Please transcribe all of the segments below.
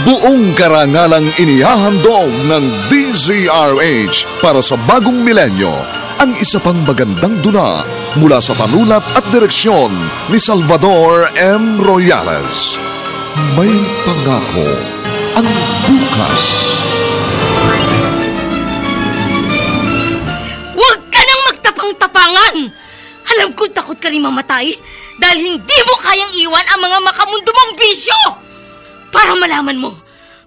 Buong karangalang inihahandog ng DZRH para sa bagong milenyo ang isa pang magandang dula mula sa panulat at direksyon ni Salvador M. Royales. May pangako ang bukas. Huwag ka nang magtapang-tapangan! Alam ko takot ka rin mamatay dahil hindi mo kayang iwan ang mga makamundo mong bisyo! Para malaman mo,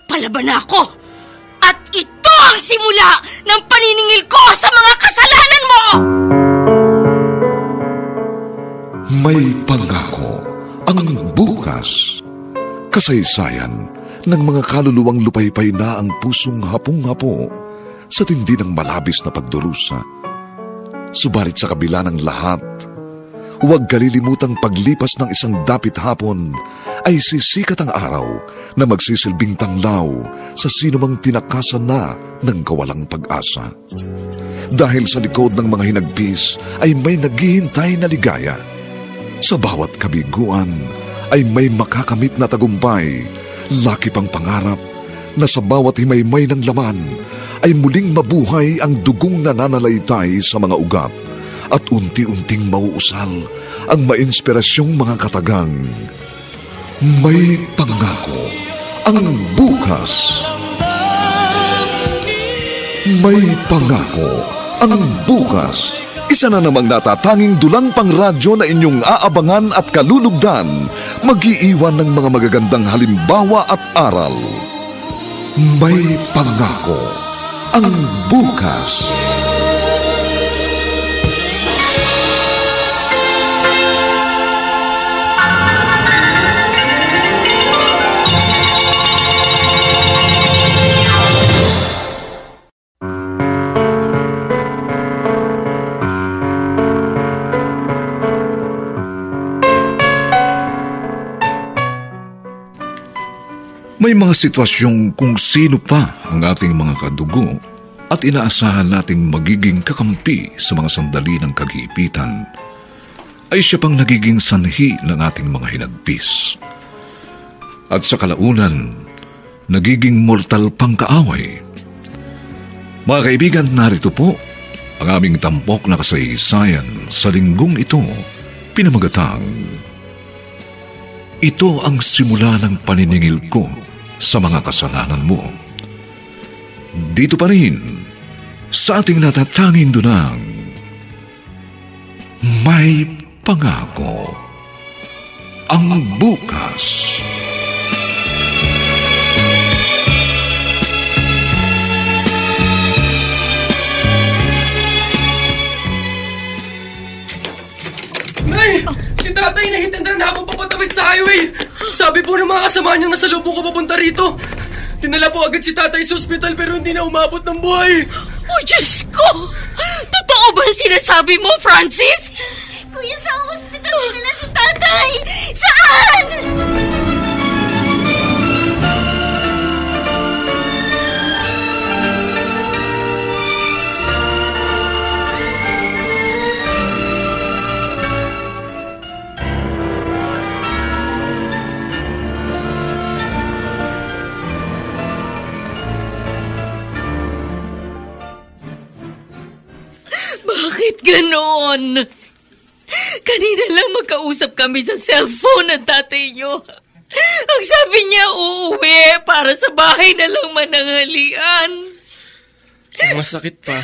palaban na ako. At ito ang simula ng paniningil ko sa mga kasalanan mo! May pangako ang bukas. Kasaysayan ng mga kaluluwang lupaypay na ang pusong hapong-hapo sa tindi ng malabis na pagdurusa. Subalit sa kabila ng lahat, huwag kalilimutang paglipas ng isang dapit hapon ay sisikat ang araw na magsisilbing tanglaw sa sinumang tinakasan na ng kawalang pag-asa. Dahil sa likod ng mga hinagpis ay may naghihintay na ligaya. Sa bawat kabiguan ay may makakamit na tagumpay, laki pang pangarap na sa bawat himaymay ng laman ay muling mabuhay ang dugong nananalaytay sa mga ugat at unti-unting mauusal ang mainspirasyong mga katagang. May pangako ang bukas. May pangako ang bukas. Isa na namang natatanging dulang pangradyo na inyong aabangan at kalulugdan, mag-iiwan ng mga magagandang halimbawa at aral. May pangako ang bukas. May mga sitwasyong kung sino pa ang ating mga kadugo at inaasahan nating magiging kakampi sa mga sandali ng kagipitan, ay siya pang nagiging sanhi ng ating mga hinagpis. At sa kalaunan, nagiging mortal pang kaaway. Mga kaibigan, narito po ang aming tampok na kasaysayan sa linggong ito, pinamagatang, ito ang simula ng paniningil ko sa mga kasalanan mo. Dito pa rin sa ating natatanging dunang may pangako ang bukas. Nay! Si tatay na hit and run habang papatawid sa highway! Sabi po ng mga kasama niyang nasa lubong ko papunta rito. Dinala po agad si tatay sa ospital pero hindi na umabot ng buhay. Oh, Diyos ko! Totoo ba sinasabi mo, Francis? Kuya, sa ospital dinala si tatay! Saan? Bakit ganon? Kanina lang magkausap kami sa cellphone ng tatay niyo. Ang sabi niya uuwi para sa bahay na lang mananghalian. Ang masakit pa,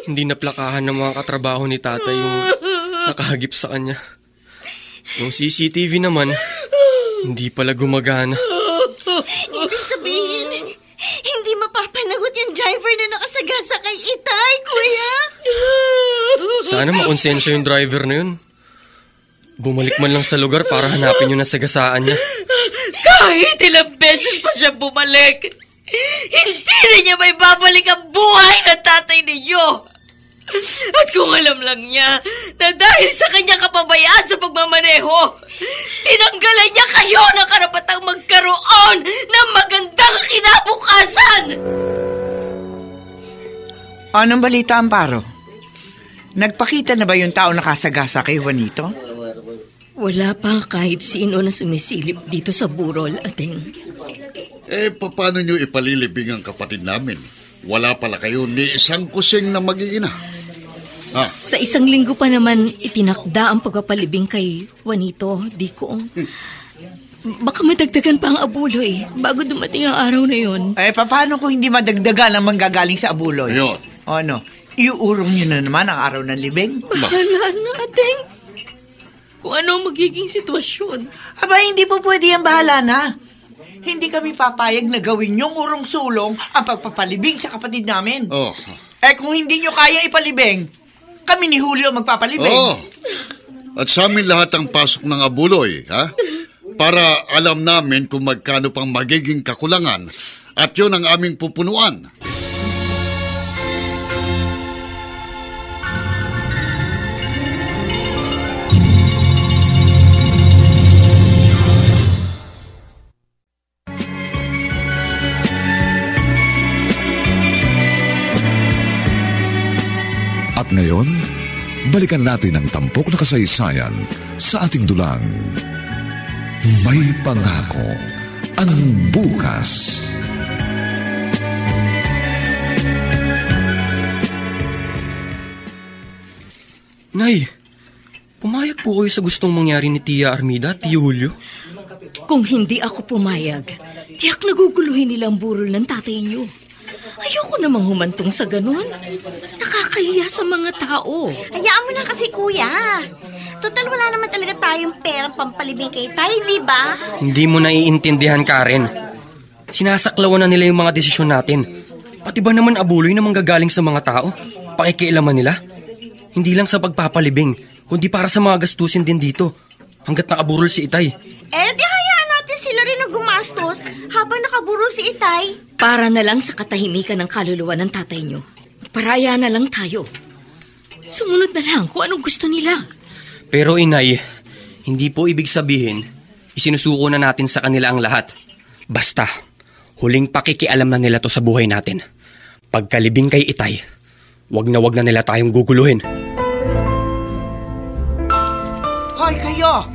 hindi naplakahan ng mga katrabaho ni tatay yung nakahagip sa kanya. Yung CCTV naman, hindi pala gumagana. Ibig sabihin, hindi mapapanagot yung driver na nakasagasa kay Itay, kuya. Sana makonsensya yung driver na yun. Bumalik man lang sa lugar para hanapin yung nasagasaan niya. Kahit ilang beses pa siya bumalik, hindi na niya may babalik ang buhay ng tatay ninyo. At kung alam lang niya na dahil sa kanyang kapabayaan sa pagmamaneho, tinanggalan niya kayo ng karapatang magkaroon ng magandang kinabukasan. Anong balita, Amparo? Nagpakita na ba yung tao nakasagasa kay Juanito? Wala pa kahit sino na sumisilip dito sa burol, Ating. Paano nyo ipalilibing ang kapatid namin? Wala pala kayo ni isang kusing na mag-iina. Sa 1 linggo pa naman itinakda ang pagpapalibing kay Juanito, Dikong. Baka madagdagan pa ang abuloy bago dumating ang araw na yun. Paano kung hindi madagdagan ang manggagaling sa abuloy? Ayun. O ano, iuurong nyo na naman ang araw ng libing? Bahala na, Ateng. Kung ano ang magiging sitwasyon. Aba, hindi po pwede yan, bahala na. Hindi kami papayag na gawin yung urong sulong ang pagpapalibing sa kapatid namin. Kung hindi nyo kaya ipalibing, kami ni Julio magpapalibing. At sa amin lahat ang pasok ng abuloy, ha? Para alam namin kung magkano pang magiging kakulangan at yun ang aming pupunuan. At ngayon, balikan natin ang tampok na kasaysayan sa ating dulang. May pangako ang bukas. Nay, pumayag po kayo sa gustong mangyari ni Tia Armida at Tio Julio? Kung hindi ako pumayag, tiyak naguguluhin nilang burol ng tatay niyo. Ayoko namang humantong sa ganun. Nakakahiya sa mga tao. Hayaan mo na kasi, kuya. Total, wala naman talaga tayong perang pampalibing kay tayo, di ba? Hindi mo naiintindihan, Karen. Sinasaklawan na nila yung mga desisyon natin. Pati ba naman abuloy na manggagaling sa mga tao? Pakikialaman nila? Hindi lang sa pagpapalibing, kundi para sa mga gastusin din dito. Hanggat nakaburol si Itay. Di hayaan natin sila rin na gumastos habang nakaburol si Itay. Para na lang sa katahimikan ng kaluluwa ng tatay niyo. Paraya na lang tayo. Sumunod na lang kung anong gusto nila. Pero Inay, hindi po ibig sabihin, isinusuko na natin sa kanila ang lahat. Basta, huling pakikialam na nila to sa buhay natin. Pagkalibing kay Itay, wag na nila tayong guguluhin. Hoy kayo,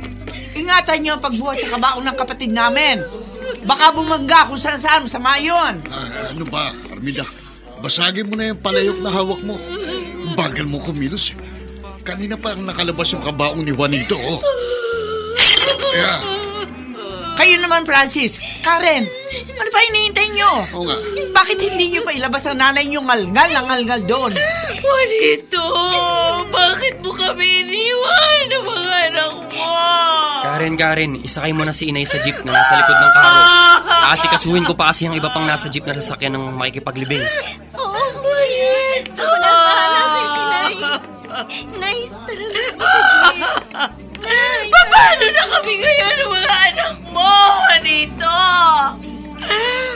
ingatan niyo ang pagbuhat sa kabaong ng kapatid namin. Baka bumangga kung saan masama yun. Ano ba, Armida? Basagin mo na yung palayok na hawak mo. Bagal mo kumilos. Kanina pa ang nakalabas yung kabaong ni Juanito. Kayo naman, Francis. Karen, ano pa hinihintay nyo? Oo nga. Bakit hindi nyo pa ilabas ang nanay nyo ngalngal doon? Juanito, bakit mo kami iniwan ng mga anak mo? Karen, isakay mo na si Inay sa jeep na nasa likod ng karo. Asikasuhin ko pa kasi ang iba pang nasa jeep na sasakyan ng makikipaglibing. Juanito! Nice, tara na sa jeep. Paano na kami ngayon ng mga anak mo, Juanito?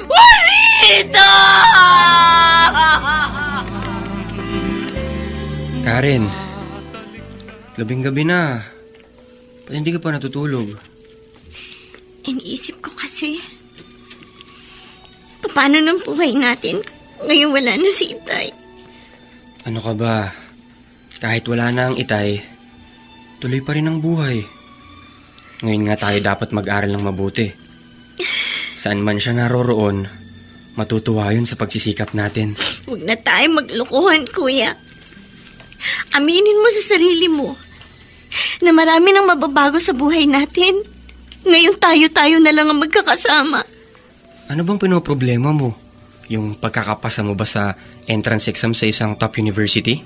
Juanito! Karen, gabing-gabi na. Ba't hindi ka pa natutulog? Iniisip ko kasi, paano ng buhay natin ngayon wala na si Itay? Ano ka ba? Kahit wala na ang Itay, tuloy pa rin ang buhay. Ngayon nga tayo dapat mag-aral ng mabuti. Saan man siya naroroon, matutuwa yun sa pagsisikap natin. Huwag na tayo maglokohan, kuya. Aminin mo sa sarili mo na marami nang mababago sa buhay natin. Ngayon tayo na lang ang magkakasama. Ano bang pinoproblema mo? Yung pagkakapasa mo ba sa entrance exam sa isang top university?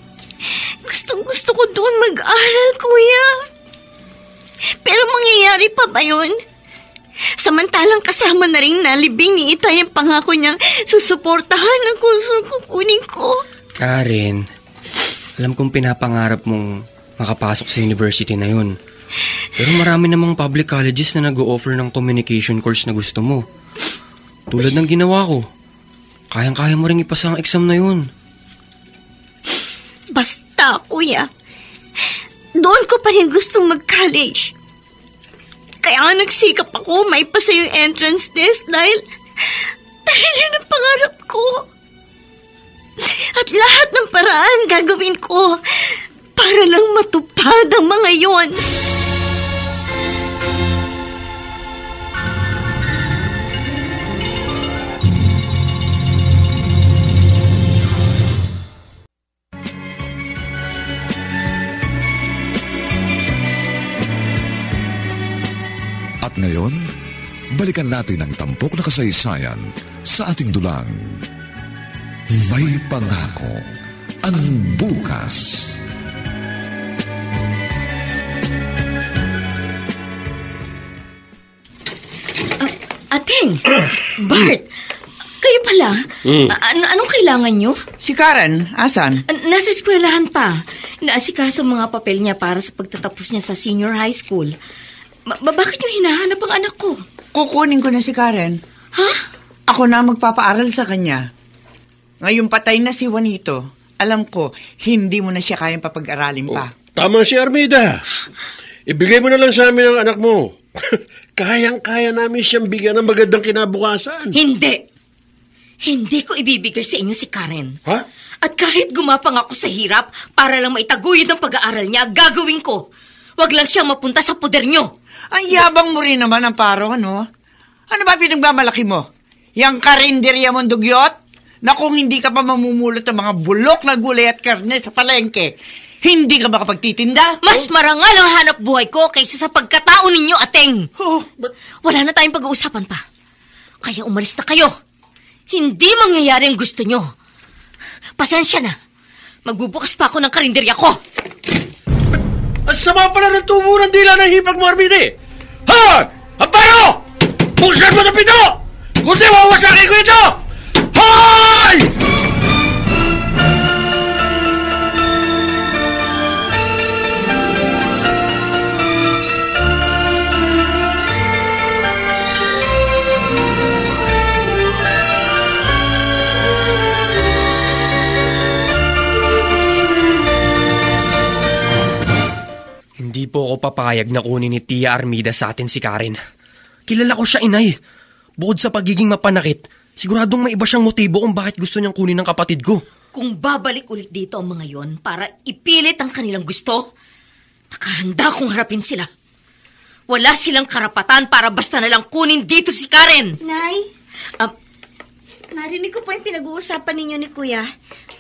Gustong-gusto ko doon mag-aral, kuya. Pero mangyayari pa ba yun? Samantalang kasama na rin nalibing ni Itay ang pangako niyang susuportahan ang kurso kukunin ko. Karen, alam kong pinapangarap mong makapasok sa university na yun. Pero marami namang public colleges na nag-o-offer ng communication course na gusto mo. Tulad ng ginawa ko. Kayang-kaya mo rin ipasa ang exam na yun. Basta, kuya. Doon ko pa rin gustong mag-college. Kaya nga nagsikap ako maipasa yung entrance test dahil yun ang pangarap ko. At lahat ng paraan gagawin ko para lang matupad ang mga yon. balikan natin ang tampok na kasaysayan sa ating dulang. May pangako ang bukas. Ateng! Bart! Kayo pala? Anong kailangan nyo? Si Karen, asan? Nasa eskwelahan pa. Naasikaso mga papel niya para sa pagtatapos niya sa senior high school. Bakit nyo hinahanap ang anak ko? Kukunin ko na si Karen. Ha? Ako na magpapaaral sa kanya. Ngayon patay na si Juanito. Alam ko, hindi mo na siya kayang papag-aralin pa. Tama si Armida. Ibigay mo na lang sa amin ang anak mo. Kayang-kaya namin siyang bigyan ng magandang kinabukasan. Hindi. Hindi ko ibibigay sa inyo si Karen. Ha? At kahit gumapang ako sa hirap para lang maitaguyod ang pag-aaral niya, gagawin ko. Huwag lang siyang mapunta sa poder nyo. Ang yabang mo rin naman, Amparo, ano? Ano ba pinagmamalaki mo? Yang karinderya mong dugyot? Na kung hindi ka pa mamumulot ng mga bulok na gulay at karne sa palengke, hindi ka makapagtitinda? Mas marangal ang hanap buhay ko kaysa sa pagkatao ninyo, Ateng. Wala na tayong pag-uusapan pa. Kaya umalis na kayo. Hindi mangyayari ang gusto nyo. Pasensya na. Magbubukas pa ako ng karinderya ko. Ang sama pala ng tubo ng dila ng hipag mo, Armida. Ha! Amparo! Buksan mo ng pito! Kundi wawasakin ko ito! Hoy! Hindi po ako papayag na kunin ni Tia Armida sa atin si Karen. Kilala ko siya, inay. Bukod sa pagiging mapanakit, siguradong may iba siyang motibo kung bakit gusto niyang kunin ng kapatid ko. Kung babalik ulit dito ang mga yon para ipilit ang kanilang gusto, nakahanda kong harapin sila. Wala silang karapatan para basta na lang kunin dito si Karen. Nay, narinig ko po yung pinag-uusapan ninyo ni Kuya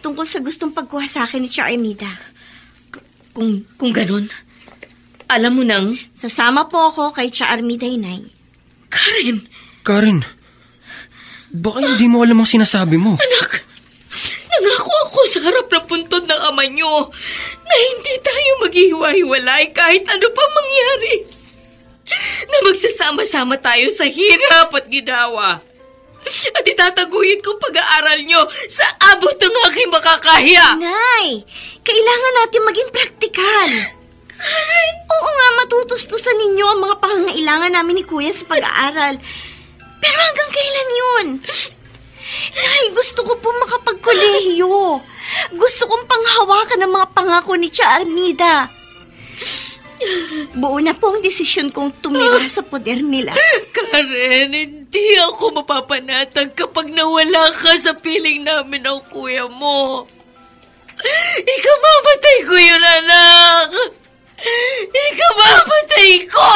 tungkol sa gustong pagkuha sa akin ni Tia Armida. Kung ganun, alam mo nang... Sasama po ako kay Tia Armida, Nay. Karen, baka hindi mo alam ang sinasabi mo. Anak, nangako ako sa harap ng puntod ng ama nyo na hindi tayo maghihiwa-hiwalay kahit ano pa mangyari. Na magsasama-sama tayo sa hirap at ginawa. At itataguyod kong pag-aaral nyo sa abot ng aking makakahiya. Nay, kailangan natin maging praktikal. Karen? Oo nga, matutustusan ninyo ang mga pangangailangan namin ni Kuya sa pag-aaral. Pero hanggang kailan yun? Nay, gusto ko po makapagkolehiyo. Gusto kong panghawakan ng mga pangako ni Tia Armida. Buo na po ang desisyon kong tumira sa poder nila. Karen, hindi ako mapapanatag kapag nawala ka sa piling namin ng kuya mo. Ikamamatay ko yun, anak. Ikamamatay ko.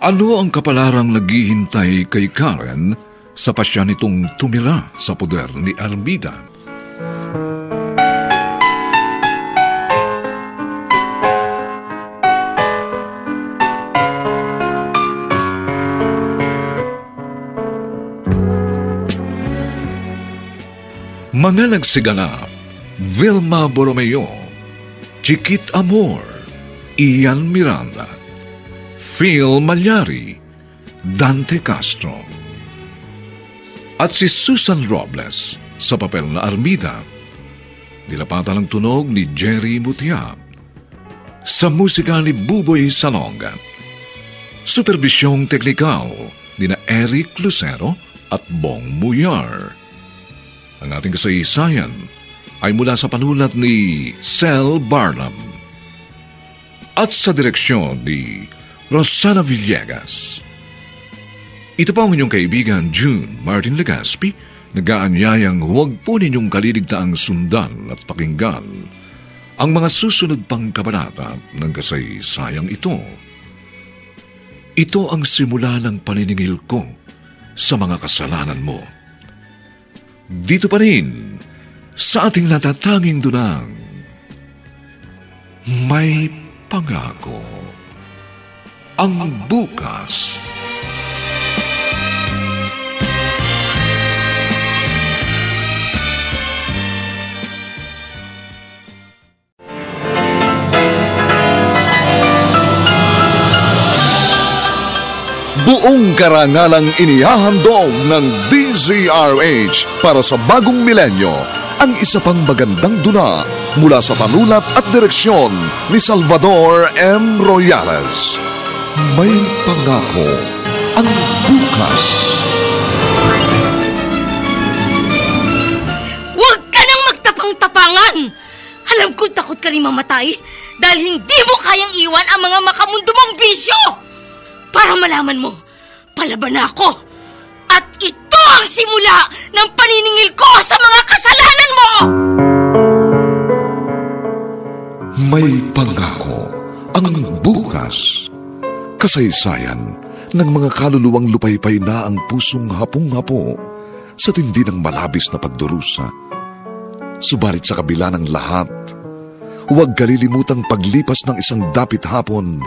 Ano ang kapalarang naghihintay kay Karen sa pasya nitong tumira sa poder ni Armida? Mga nagsiganap, Vilma Borromeo, Chiquit Amor, Ian Miranda, Phil Malyari, Dante Castro, at si Susan Robles sa papel na Armida. Nilapatan ang tunog ni Jerry Mutia. Sa musika ni Buboy Salonga. Superbisyong teknikal ni na Eric Lucero at Bong Muyar. Ang ating kasaysayan ay mula sa panulat ni Sel Barnum at sa direksyon ni Rosana Villegas. Ito pa ang inyong kaibigan June Martin Legaspi, nag-aanyayang huwag po ninyong kaliligtaang sundan at pakinggan ang mga susunod pang kabanata ng kasaysayang ito. Ito ang simula ng paniningil ko sa mga kasalanan mo. Dito pa rin sa ating natatanging dunang May Pangako. Ang bukas. Buong karangalang inihahandog ng DZRH para sa bagong milenyo ang isa pang magandang dula mula sa panulat at direksyon ni Salvador M. Royales. May Pangako ang bukas. Huwag ka nang magtapang-tapangan! Alam ko takot ka rin mamatay dahil hindi mo kayang iwan ang mga makamundo mong bisyo! Para malaman mo, palaban na ako. At ito ang simula ng paniningil ko sa mga kasalanan mo! May Pangako ang bukas. Kasaysayan ng mga kaluluwang lupaypay na ang pusong hapong-hapo sa tindi ng malabis na pagdurusa. Subalit sa kabila ng lahat, huwag kalilimutang paglipas ng isang dapit hapon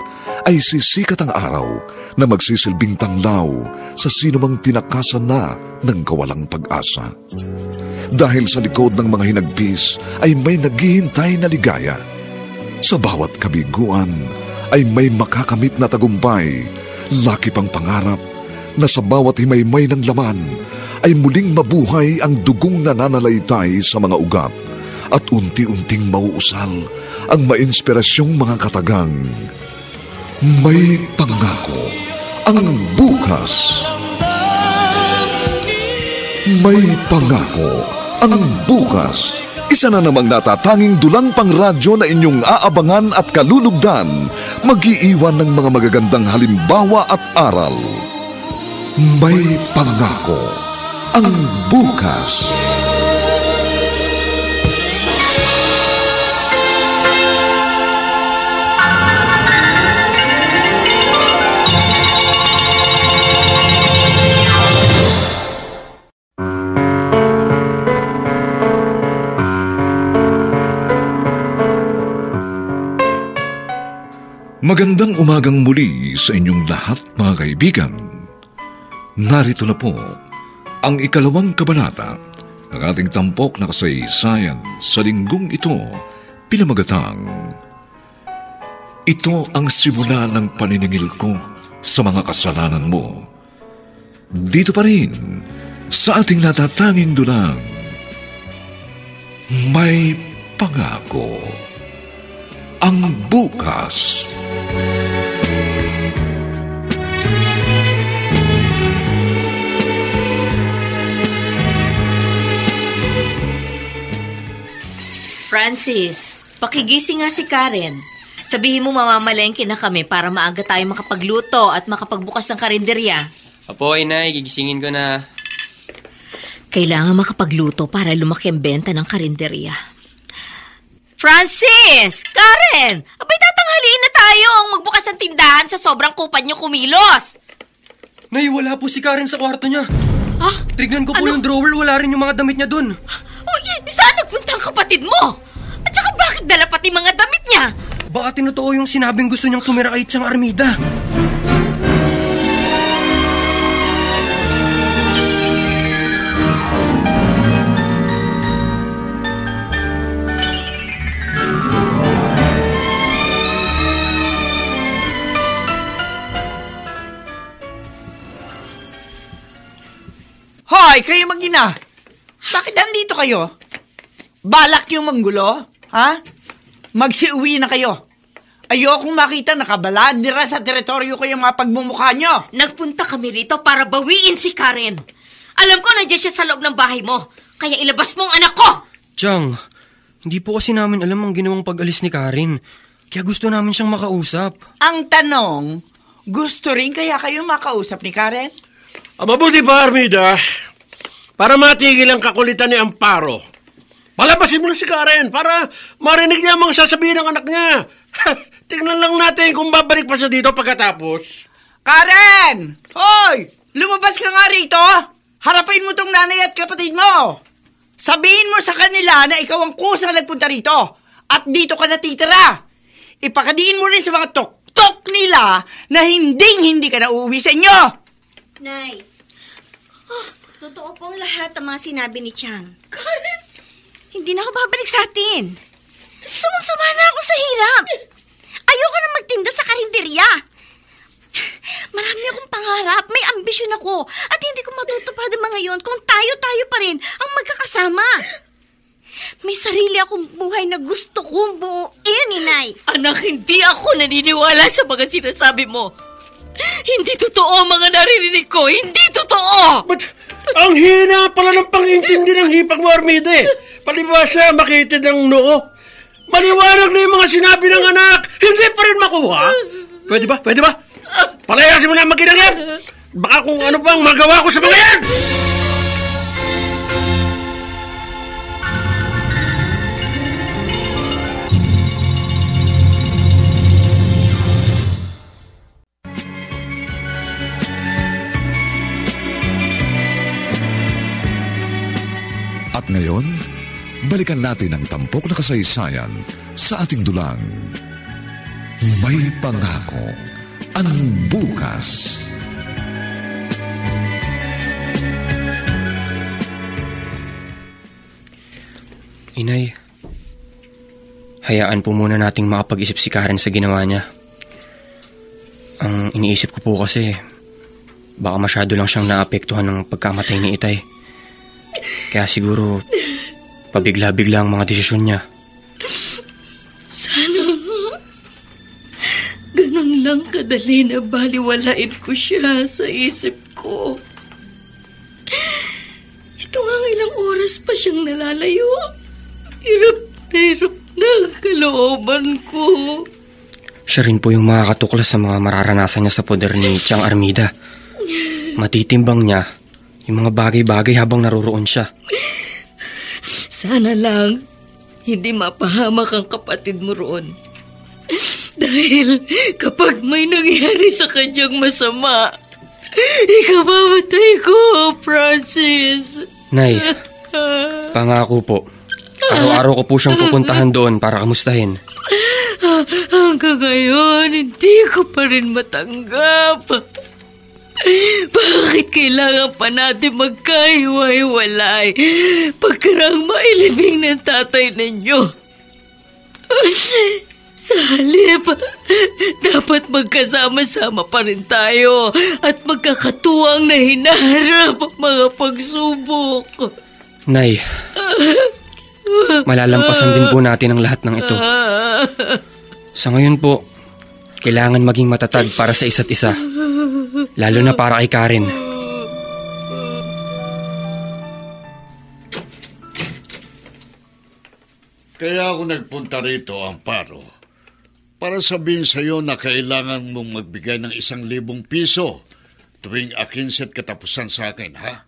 ay sisikat ang araw na magsisilbing tanglaw sa sinumang tinakasan na ng kawalang pag-asa. Dahil sa likod ng mga hinagpis ay may naghihintay na ligaya. Sa bawat kabiguan ay may makakamit na tagumpay, laki pang pangarap na sa bawat himaymay ng laman ay muling mabuhay ang dugong nananalaytay sa mga ugat at unti-unting mauusal ang mainspirasyong mga katagang. May Pangako ang bukas. May Pangako ang bukas. Isa na namang natatanging dulang pangradyo na inyong aabangan at kalulugdan, mag-iiwan ng mga magagandang halimbawa at aral. May Pangako ang bukas. Magandang umagang muli sa inyong lahat, mga kaibigan. Narito na po ang ikalawang kabanata ng ating tampok na kasaysayan sa linggong ito, pinamagatang Ito ang simula ng paniningil ko sa mga kasalanan mo. Dito pa rin sa ating natatanging dulang May Pangako ang bukas. Francis, pakigising nga si Karen. Sabihin mo mamamalengke na kami para maaga tayo makapagluto at makapagbukas ng karinderya. Apo, Inay, gigisingin ko na. Kailangan makapagluto para lumaki ang benta ng karinderya. Francis! Karen! Abay, tatanghaliin na tayo ang magbukas ng tindahan sa sobrang kupad niyo kumilos. Nay, wala po si Karen sa kwarto niya. Ah? Tignan ko po yung drawer, wala rin yung mga damit niya dun. Saan nagpunta ang kapatid mo? At saka bakit dala pati mga damit niya? Baka tinotoo yung sinabing gusto niyang tumira kay Tiang Armida. Hoy, kayo mag-ina! Bakit nandito kayo? Balak yung manggulo? Ha? Magsiuwi na kayo. Ayokong makita nakabaladira sa teritoryo ko yung mga pagmumukha nyo. Nagpunta kami rito para bawiin si Karen. Alam ko nandiyan siya sa loob ng bahay mo. Kaya ilabas mo ang anak ko! Tiang, hindi po kasi namin alam ang ginawang pag-alis ni Karen. Kaya gusto namin siyang makausap. Ang tanong, gusto rin kaya kayo makausap ni Karen? Mabuti pa, Armida, para matigil ang kakulitan ni Amparo. Palabasin mo na si Karen para marinig niya ang mga sasabihin ng anak niya. Tingnan lang natin kung babalik pa siya dito pagkatapos. Karen! Hoy! Lumabas ka nga rito! Harapin mo tong nanay at kapatid mo! Sabihin mo sa kanila na ikaw ang kusang nagpunta rito at dito ka natitira. Ipakadiin mo rin sa mga tok nila na hindi ka na uuwi sa inyo. Nay, totoo pong lahat ang mga sinabi ni Chang. Karen! Hindi na ako babalik sa atin. Sumang-sama na ako sa hirap. Ayoko na magtinda sa karinderya. Marami akong pangarap, may ambisyon ako, at hindi ko matutupad ang mga yon kung tayo-tayo pa rin ang magkakasama. May sarili akong buhay na gusto kong buuin, Inay. Anak, hindi ako naniniwala sa mga sinasabi mo. Hindi totoo ang mga naririnig ko. Hindi totoo! But ang hina pala ng pang-intindi ng hipag mo, Armide. Palibasa, makitid ang noo. Maliwanag na yung mga sinabi ng anak. Hindi pa rin makuha. Pwede ba? Palayasin mo na ang maginang yan. Baka kung ano pang magawa ko sa mga yan. At ngayon, balikan natin ang tampok na kasaysayan sa ating dulang. May pangako ang bukas. Inay, hayaan po muna nating makapag-isip si Karen sa ginawa niya. Ang iniisip ko po kasi, baka masyado lang siyang naapektuhan ng pagkamatay ni Itay. Kaya siguro, pabigla-bigla ang mga desisyon niya. Sana ganun lang kadali na baliwalain ko siya sa isip ko. Ito nga ilang oras pa siyang nalalayo. Hirap na ang kalooban ko. Siya rin po yung makakatuklas sa mga mararanasan niya sa poder ni Chang Armida. Matitimbang niya yung mga bagay-bagay habang naroroon siya. Sana lang hindi mapahamak ang kapatid mo roon. Dahil kapag may nangyari sa kanyang masama, ikamamatay ko, Francis. Nay, pangako po. Araw-araw ko po siyang pupuntahan doon para kamustahin. Hanggang ngayon, hindi ko pa rin matanggap. Bakit kailangan pa natin magkahiwa-hiwalay pagkarang mailibing ng tatay ninyo? Sa halip, dapat magkasama-sama pa rin tayo at magkakatuwang na hinaharap ang mga pagsubok. Nay, malalampasan din po natin ang lahat ng ito. Sa ngayon po, kailangan maging matatag para sa isa't isa, lalo na para kay Karen. Kaya ako nagpunta rito, Amparo, para sabihin sa iyo na kailangan mong magbigay ng 1,000 piso tuwing 15 katapusan sa akin, ha?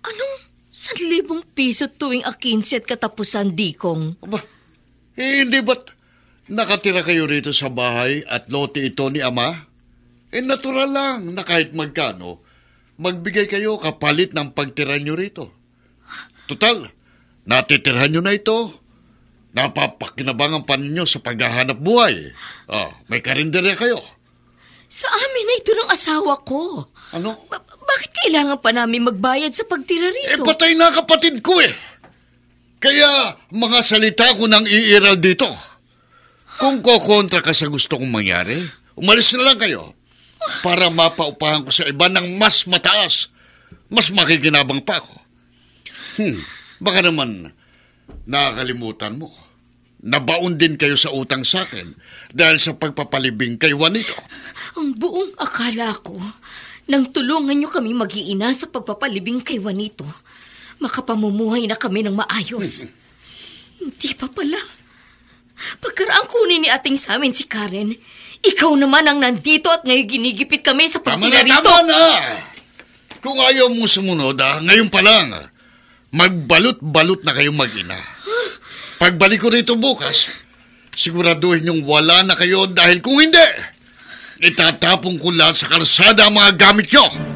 Anong 1,000 piso tuwing 15 at katapusan, Dikong? Aba, hindi ba't nakatira kayo rito sa bahay at lote ito ni Ama? Natural lang na kahit magkano, magbigay kayo kapalit ng pagtira nyo rito. Total, natitirhan nyo na ito. Napapakinabangan pa ninyo sa paghahanap buhay. May karinderya kayo. Sa amin na ito ng asawa ko. Ano? Bakit kailangan pa namin magbayad sa pagtira rito? Patay na kapatid ko eh. Kaya mga salita ko nang iiral dito. Kung kokontra ka sa gusto kong mangyari, umalis na lang kayo para mapaupahan ko sa iba ng mas mataas. Mas makikinabang pa ako. Baka naman nakakalimutan mo. Nabaon din kayo sa utang sa akin dahil sa pagpapalibing kay Juanito. Ang buong akala ko, nang tulungan niyo kami mag-iina sa pagpapalibing kay Juanito, makapamumuhay na kami ng maayos. Hindi pa pala. Pagkaraang kunin ni ating sa amin si Karen, ikaw naman ang nandito at ngayon ginigipit kami sa pagtira rito. Tama na! Kung ayaw mo sumunod, ngayon pa lang. magbalot-balot na kayong mag-ina. Pagbalik ko rito bukas, siguraduhin yung wala na kayo dahil kung hindi, itatapong ko lahat sa kalsada ang mga gamit nyo.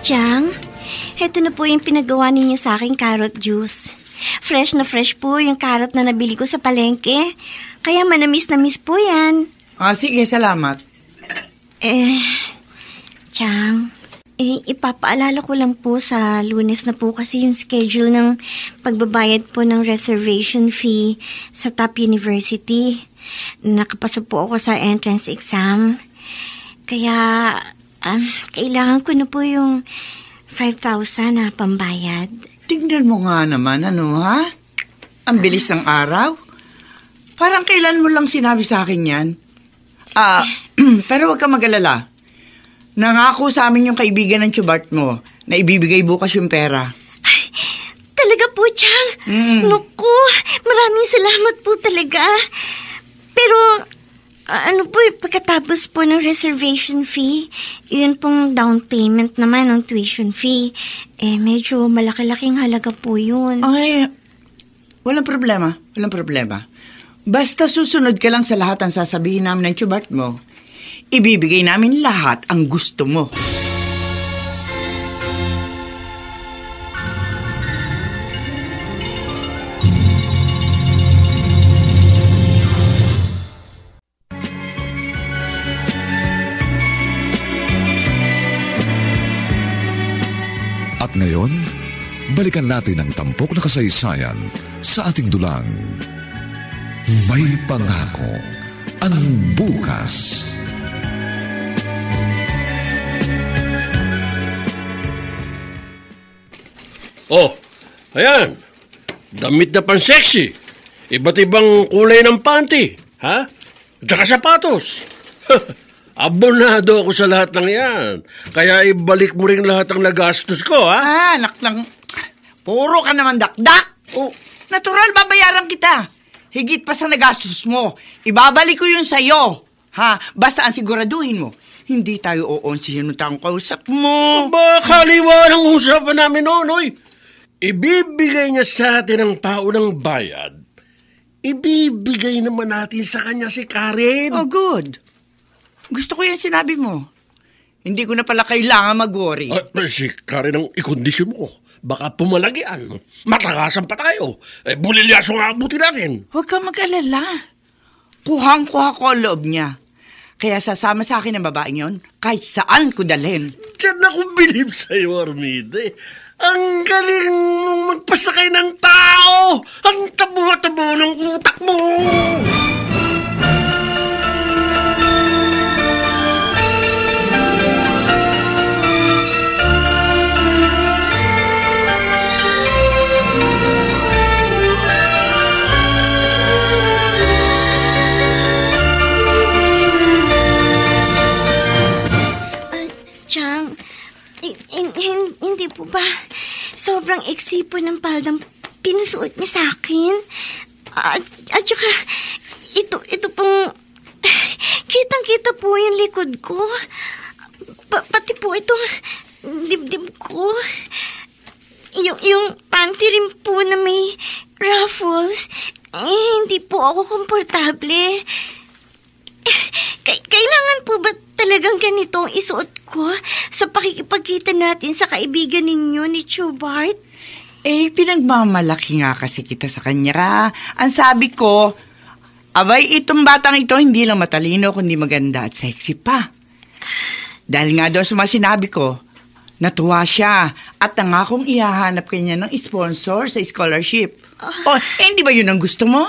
Chang, heto na po yung pinagawa ninyo sa aking carrot juice. Fresh na fresh po yung carrot na nabili ko sa palengke. Kaya manamis-namis po yan. Sige, salamat. Chang, ipapaalala ko lang po sa Lunes na po kasi yung schedule ng pagbabayad po ng reservation fee sa Top University. Nakapasa po ako sa entrance exam. Kaya kailangan ko na po yung 5,000 na pambayad. Tingnan mo nga naman, ha? Ang bilis ng araw. Parang kailan mo lang sinabi sa akin yan. Pero wag ka mag-alala. Nangako sa amin yung kaibigan ng Chubart mo na ibibigay bukas yung pera. Ay, talaga po, Chang? Naku, maraming salamat po talaga. Pero pagkatapos po ng reservation fee, yun pong down payment naman ng tuition fee. Medyo malaki-laking halaga po yun. Ay, walang problema. Walang problema. Basta susunod ka lang sa lahat ang sasabihin namin ng Chubart mo. Ibibigay namin lahat ang gusto mo. Ngayon, balikan natin ang tampok na kasaysayan sa ating dulang. May pangako ang bukas. Oh, ayan. Damit na pan-sexy. Iba't ibang kulay ng panty. Ha? Tsaka sapatos. Abonado ako sa lahat ng yan. Kaya ibalik mo rin lahat ng nagastos ko, ha? Anak lang. Puro ka naman dakdak. Oh, natural, babayaran kita. Higit pa sa nagastos mo. Ibabalik ko yun sa'yo. Ha? Basta ang siguraduhin mo, hindi tayo oonsihin mo tayong kausap mo. Ba, kaliwa ng usapan namin, Nonoy. Ibibigay niya sa atin ang paunang bayad. Ibibigay naman natin sa kanya si Karen. Oh, good. Gusto ko yung sinabi mo. Hindi ko na pala kailangan mag-worry. Si Karen ang ikondisyon mo. Baka pumalagian. Matakasan pa tayo. Bulilyaso nga abuti natin. Huwag ka mag-alala. Kuhang-kuha ko ang loob niya. Kaya sasama sa akin ang babaeng yon kahit saan ko dalhin. Diyan ako bilib sa'yo, Armide. Ang galing mong magpasakay ng tao. Ang tabo-tabo ng utak mo. Hindi po ba sobrang iksi po ng paldang pinasuot niyo sa akin? At saka, ito pong, kitang-kita po yung likod ko. Pati po itong dibdib ko. Yung panty rin po na may ruffles, hindi po ako komportable. Kailangan po ba talagang ganito ang isuot ko sa pakikipagkita natin sa kaibigan ninyo ni Chubart? Pinagmamalaki nga kasi kita sa kanya. Ang sabi ko, abay, itong batang ito hindi lang matalino kundi maganda at sexy pa. Dahil nga doon sa mga sinabi ko, natuwa siya at nangakong ihahanap kanya ng sponsor sa scholarship. Hindi ba yun ang gusto mo?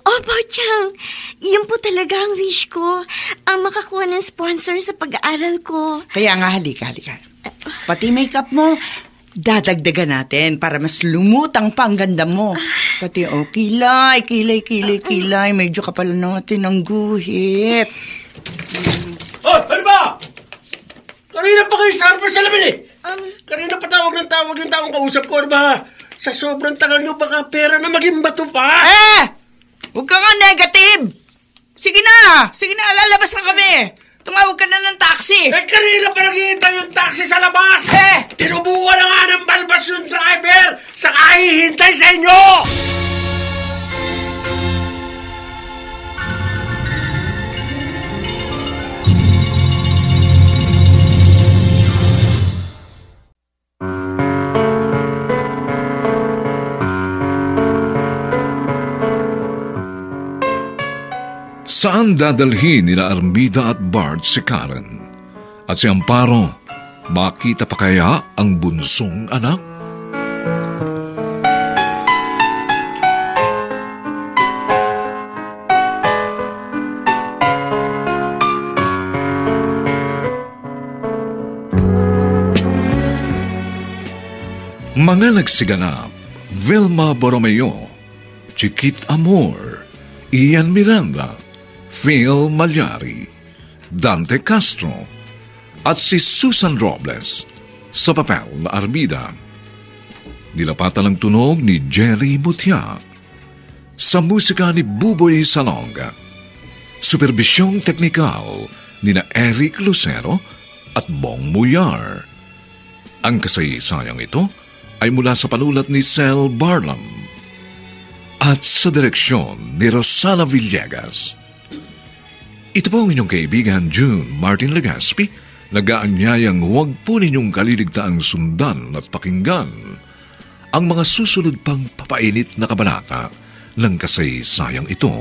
Opo, Chang. Yun po talaga ang wish ko. Ang makakuha ng sponsor sa pag-aaral ko. Kaya nga, halika. Pati makeup mo, Dadagdagan natin para mas lumutang pa ang ganda mo. Pati kilay. Medyo kapal natin ang guhit. Oh, ano ba? Kanina pa kayo sa salamin eh. Kanina pa tawag ng tawag yung taong kausap ko. Ano ba? Sa sobrang tagal nyo baka pera na maging bato pa. Huwag ka nga negative. Sige na, lalabas na kami. Tumawag ka na ng taxi. Kanina pa naghihintay yung taxi sa labas. Tinubukan na nga ng balbas yung driver. Saka hihintay sa inyo. Saan dadalhin nila Armida at Bart si Karen? At si Amparo, makita pa kaya ang bunsong anak? Mga nagsiganap: Vilma Borromeo, Chiquit Amor, Ian Miranda, Phil Malyari, Dante Castro, at si Susan Robles sa papel na Armida. Nilapatan ang tunog ni Jerry Mutia. Sa musika ni Buboy Salonga. Superbisyong teknikal ni na Eric Lucero at Bong Muyar. Ang kasaysayang ito ay mula sa panulat ni Sel Barlam at sa direksyon ni Rosana Villegas. Ito po ang inyong kaibigan June Martin Legaspi, nag-aanyayang huwag po ninyong kaliligtaang sundan at pakinggan ang mga susunod pang papainit na kabanata ng kasaysayang ito.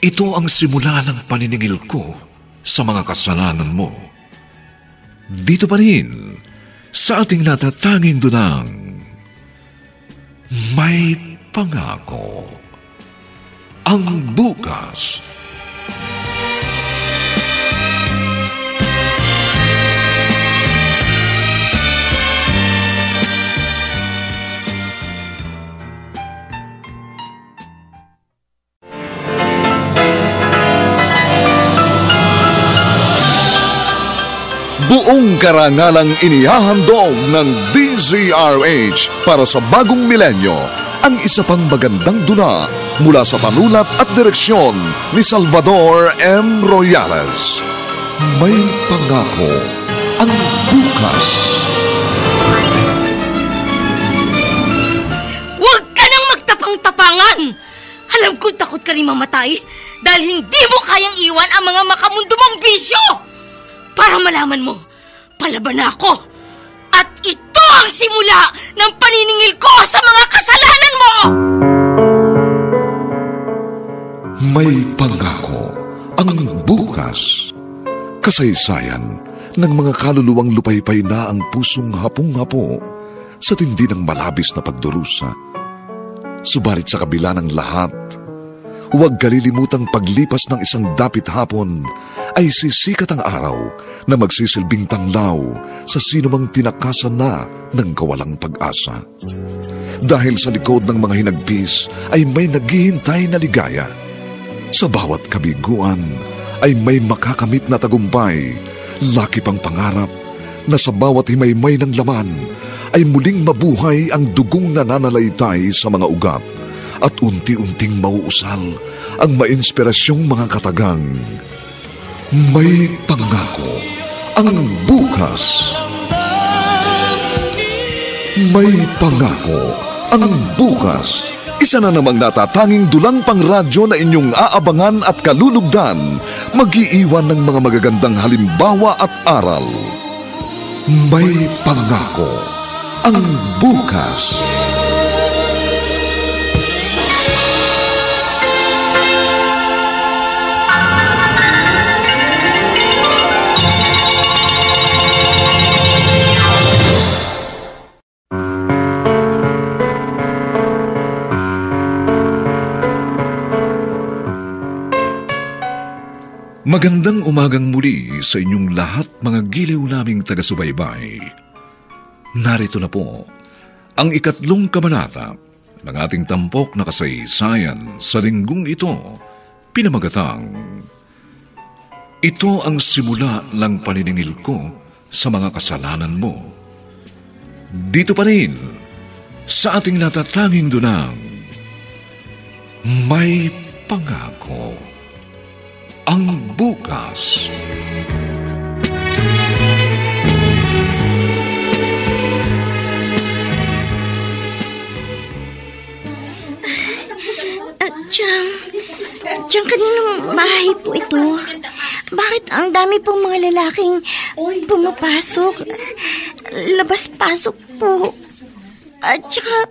Ito ang simula ng paniningil ko sa mga kasalanan mo. Dito pa rin sa ating natatanging dunang may pangako. Ang bukas. Buong karangalang inihahandog ng DZRH para sa bagong milenyo ang isa pang magandang dula mula sa panulat at direksyon ni Salvador M. Royales. May pangako ang bukas. Huwag ka nang magtapang-tapangan! Alam ko takot ka rin mamatay dahil hindi mo kayang iwan ang mga makamundo mong bisyo! Para malaman mo, palaban na ako! At ito ang simula ng paniningil ko sa mga kasalanan mo! May pangako ang bukas. Kasaysayan ng mga kaluluwang lupaypay na ang pusong hapong-hapo sa tindi ng malabis na pagdurusa. Subalit sa kabila ng lahat, huwag kalilimutang paglipas ng isang dapit hapon ay sisikat ang araw na magsisilbing tanglaw sa sinumang tinakasan na ng kawalang pag-asa. Dahil sa likod ng mga hinagpis ay may naghihintay na ligaya. Sa bawat kabiguan ay may makakamit na tagumpay, laki pang pangarap na sa bawat himaymay ng laman ay muling mabuhay ang dugong nananalaytay sa mga ugat at unti-unting mauusal ang mainspirasyong mga katagang. May pangako ang bukas. May pangako ang bukas. Isa na namang natatanging dulang pangradyo na inyong aabangan at kalulugdan, mag-iiwan ng mga magagandang halimbawa at aral. May pangako ang bukas. Magandang umagang muli sa inyong lahat, mga giliw naming taga-subaybay. narito na po ang 3 kabanata ng ating tampok na kasaysayan sa linggong ito, pinamagatang Ito ang simula ng paniningil ko sa mga kasalanan mo. Dito pa rin sa ating natatanging dunang May Pangako ang bukas. Diyan kaninong bahay po ito? Bakit ang dami pong mga lalaking pumapasok? Labas-pasok po. At saka,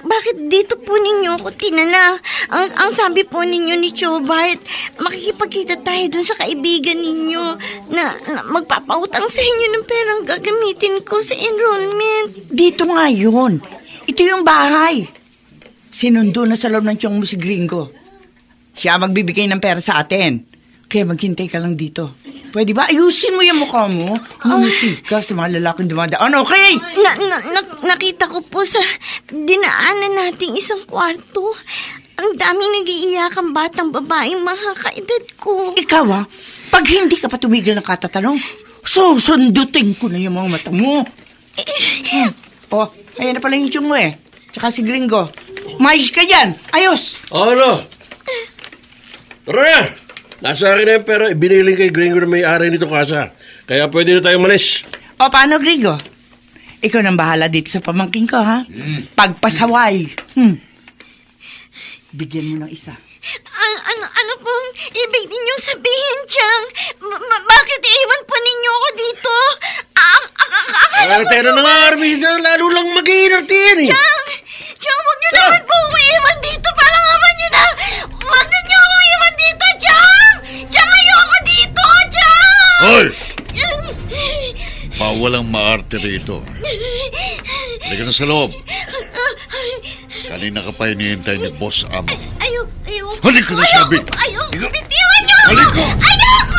bakit dito po ninyo ako tinala? Ang sabi po ninyo ni Chobart, makikipagkita tayo dun sa kaibigan ninyo na magpapautang sa inyo ng perang gagamitin ko sa enrollment. Dito nga yun. Ito yung bahay. Sinundo na sa loob ng tiyong mo si Gringo. Siya magbibigay ng pera sa atin. Kaya maghintay ka lang dito. Pwede ba? Ayusin mo yung mukha mo. Humiti ka sa mga lalaking dumadaan. Okay? Nakita ko po sa dinaanan nating isang kwarto. Ang daming nag-iiyakang batang babaeng mga kaedad ko. Ikaw pag hindi ka pa tumigil ng katatanong, susundutin ko na yung mga mata mo. Ayan na pala yung tiyong mo Tsaka si Gringo. Mais ka yan. Ayos. Ano? Tara na. Nasa akin na yung pera. Biniling kay Gringo na may-ari nito kasa. Kaya pwede na tayong malis. Paano, Gringo? Ikaw nang bahala dito sa pamangking ko, ha? Pagpasaway. Bigyan mo ng isa. Ano pong ibig ninyong sabihin, Chang? Bakit iiwan po ninyo ako dito? Tera na nga, Armida. Lalo lang mag-iinarte yan Chang, huwag niyo naman po ako iiwan dito. Parang aman niyo na. Huwag niyo ako iiwan dito, Chang! Chang, ayoko dito, Chang! Hoy! Bawal ang maarte rito. Halika na sa loob. Kanina ka pa hinihintay ni Boss Amo. Ayoko. Halika na, sabi! Ayoko. Bitiwan niyo! Halika! Ayoko!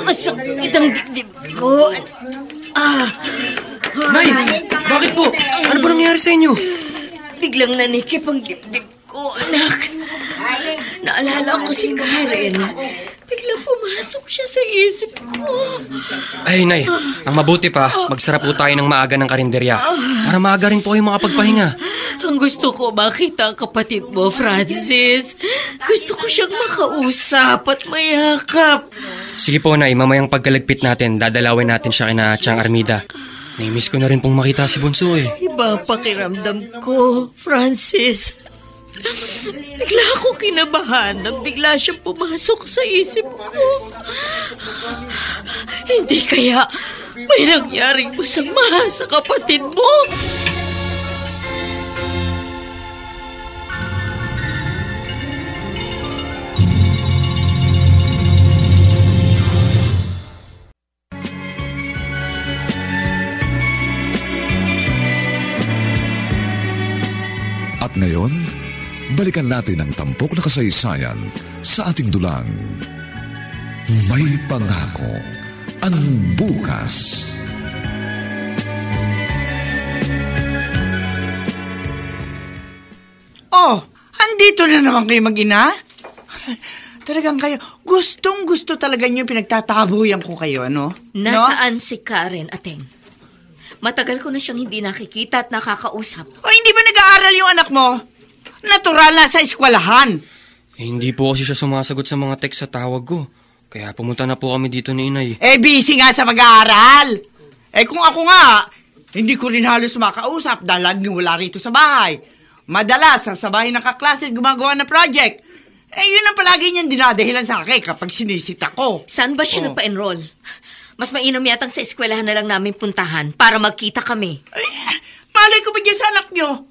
Masakit ang dibdib ko. Nay, bakit po? Ano ba nangyari sa inyo? Biglang nanikip ang dibdib ko, anak. Naalala ko si Karen. Biglang pumasok siya sa isip ko. Ay, Nay, ang mabuti pa, magsara po tayo ng maaga ng karinderya. Para maaga rin po kayo makapagpahinga. Ang gusto ko makita ang kapatid mo, Francis. Gusto ko siyang makausap at mayakap. Sige po, Nay, mamayang pagkalagpit natin, dadalawin natin siya kina Chang Armida. Nai-miss ko na rin pong makita si Bunso Iba ang pakiramdam ko, Francis. Bigla akong kinabahan nang bigla siyang pumasok sa isip ko. Hindi kaya may nangyaring masama sa kapatid mo? At ngayon, balikan natin ang tampok na kasaysayan sa ating dulang May Pangako ang bukas. Andito na naman kayo mag-ina? Talagang kayo, gustong-gusto talaga niyo pinagtatabuyan ko kayo, ano? Nasaan si Karen, Ateng? Matagal ko na siyang hindi nakikita at nakakausap. Hindi ba nag-aaral yung anak mo? Natural na sa eskwelahan. Hindi po kasi siya sumasagot sa mga text sa tawag ko. Kaya pumunta na po kami dito ni Inay. Busy nga sa mag-aaral. Kung ako nga, hindi ko rin halos makausap dahil laging wala rito sa bahay. Madalas, sa bahay ng kaklase gumagawa na project. Yun ang palagi niyang dinadahilan sa akin kapag sinisita ko. Saan ba siya nagpa-enroll? Mas mainam yatang sa eskwelahan na lang namin puntahan para magkita kami. Malay ko ba dyan sa anak niyo?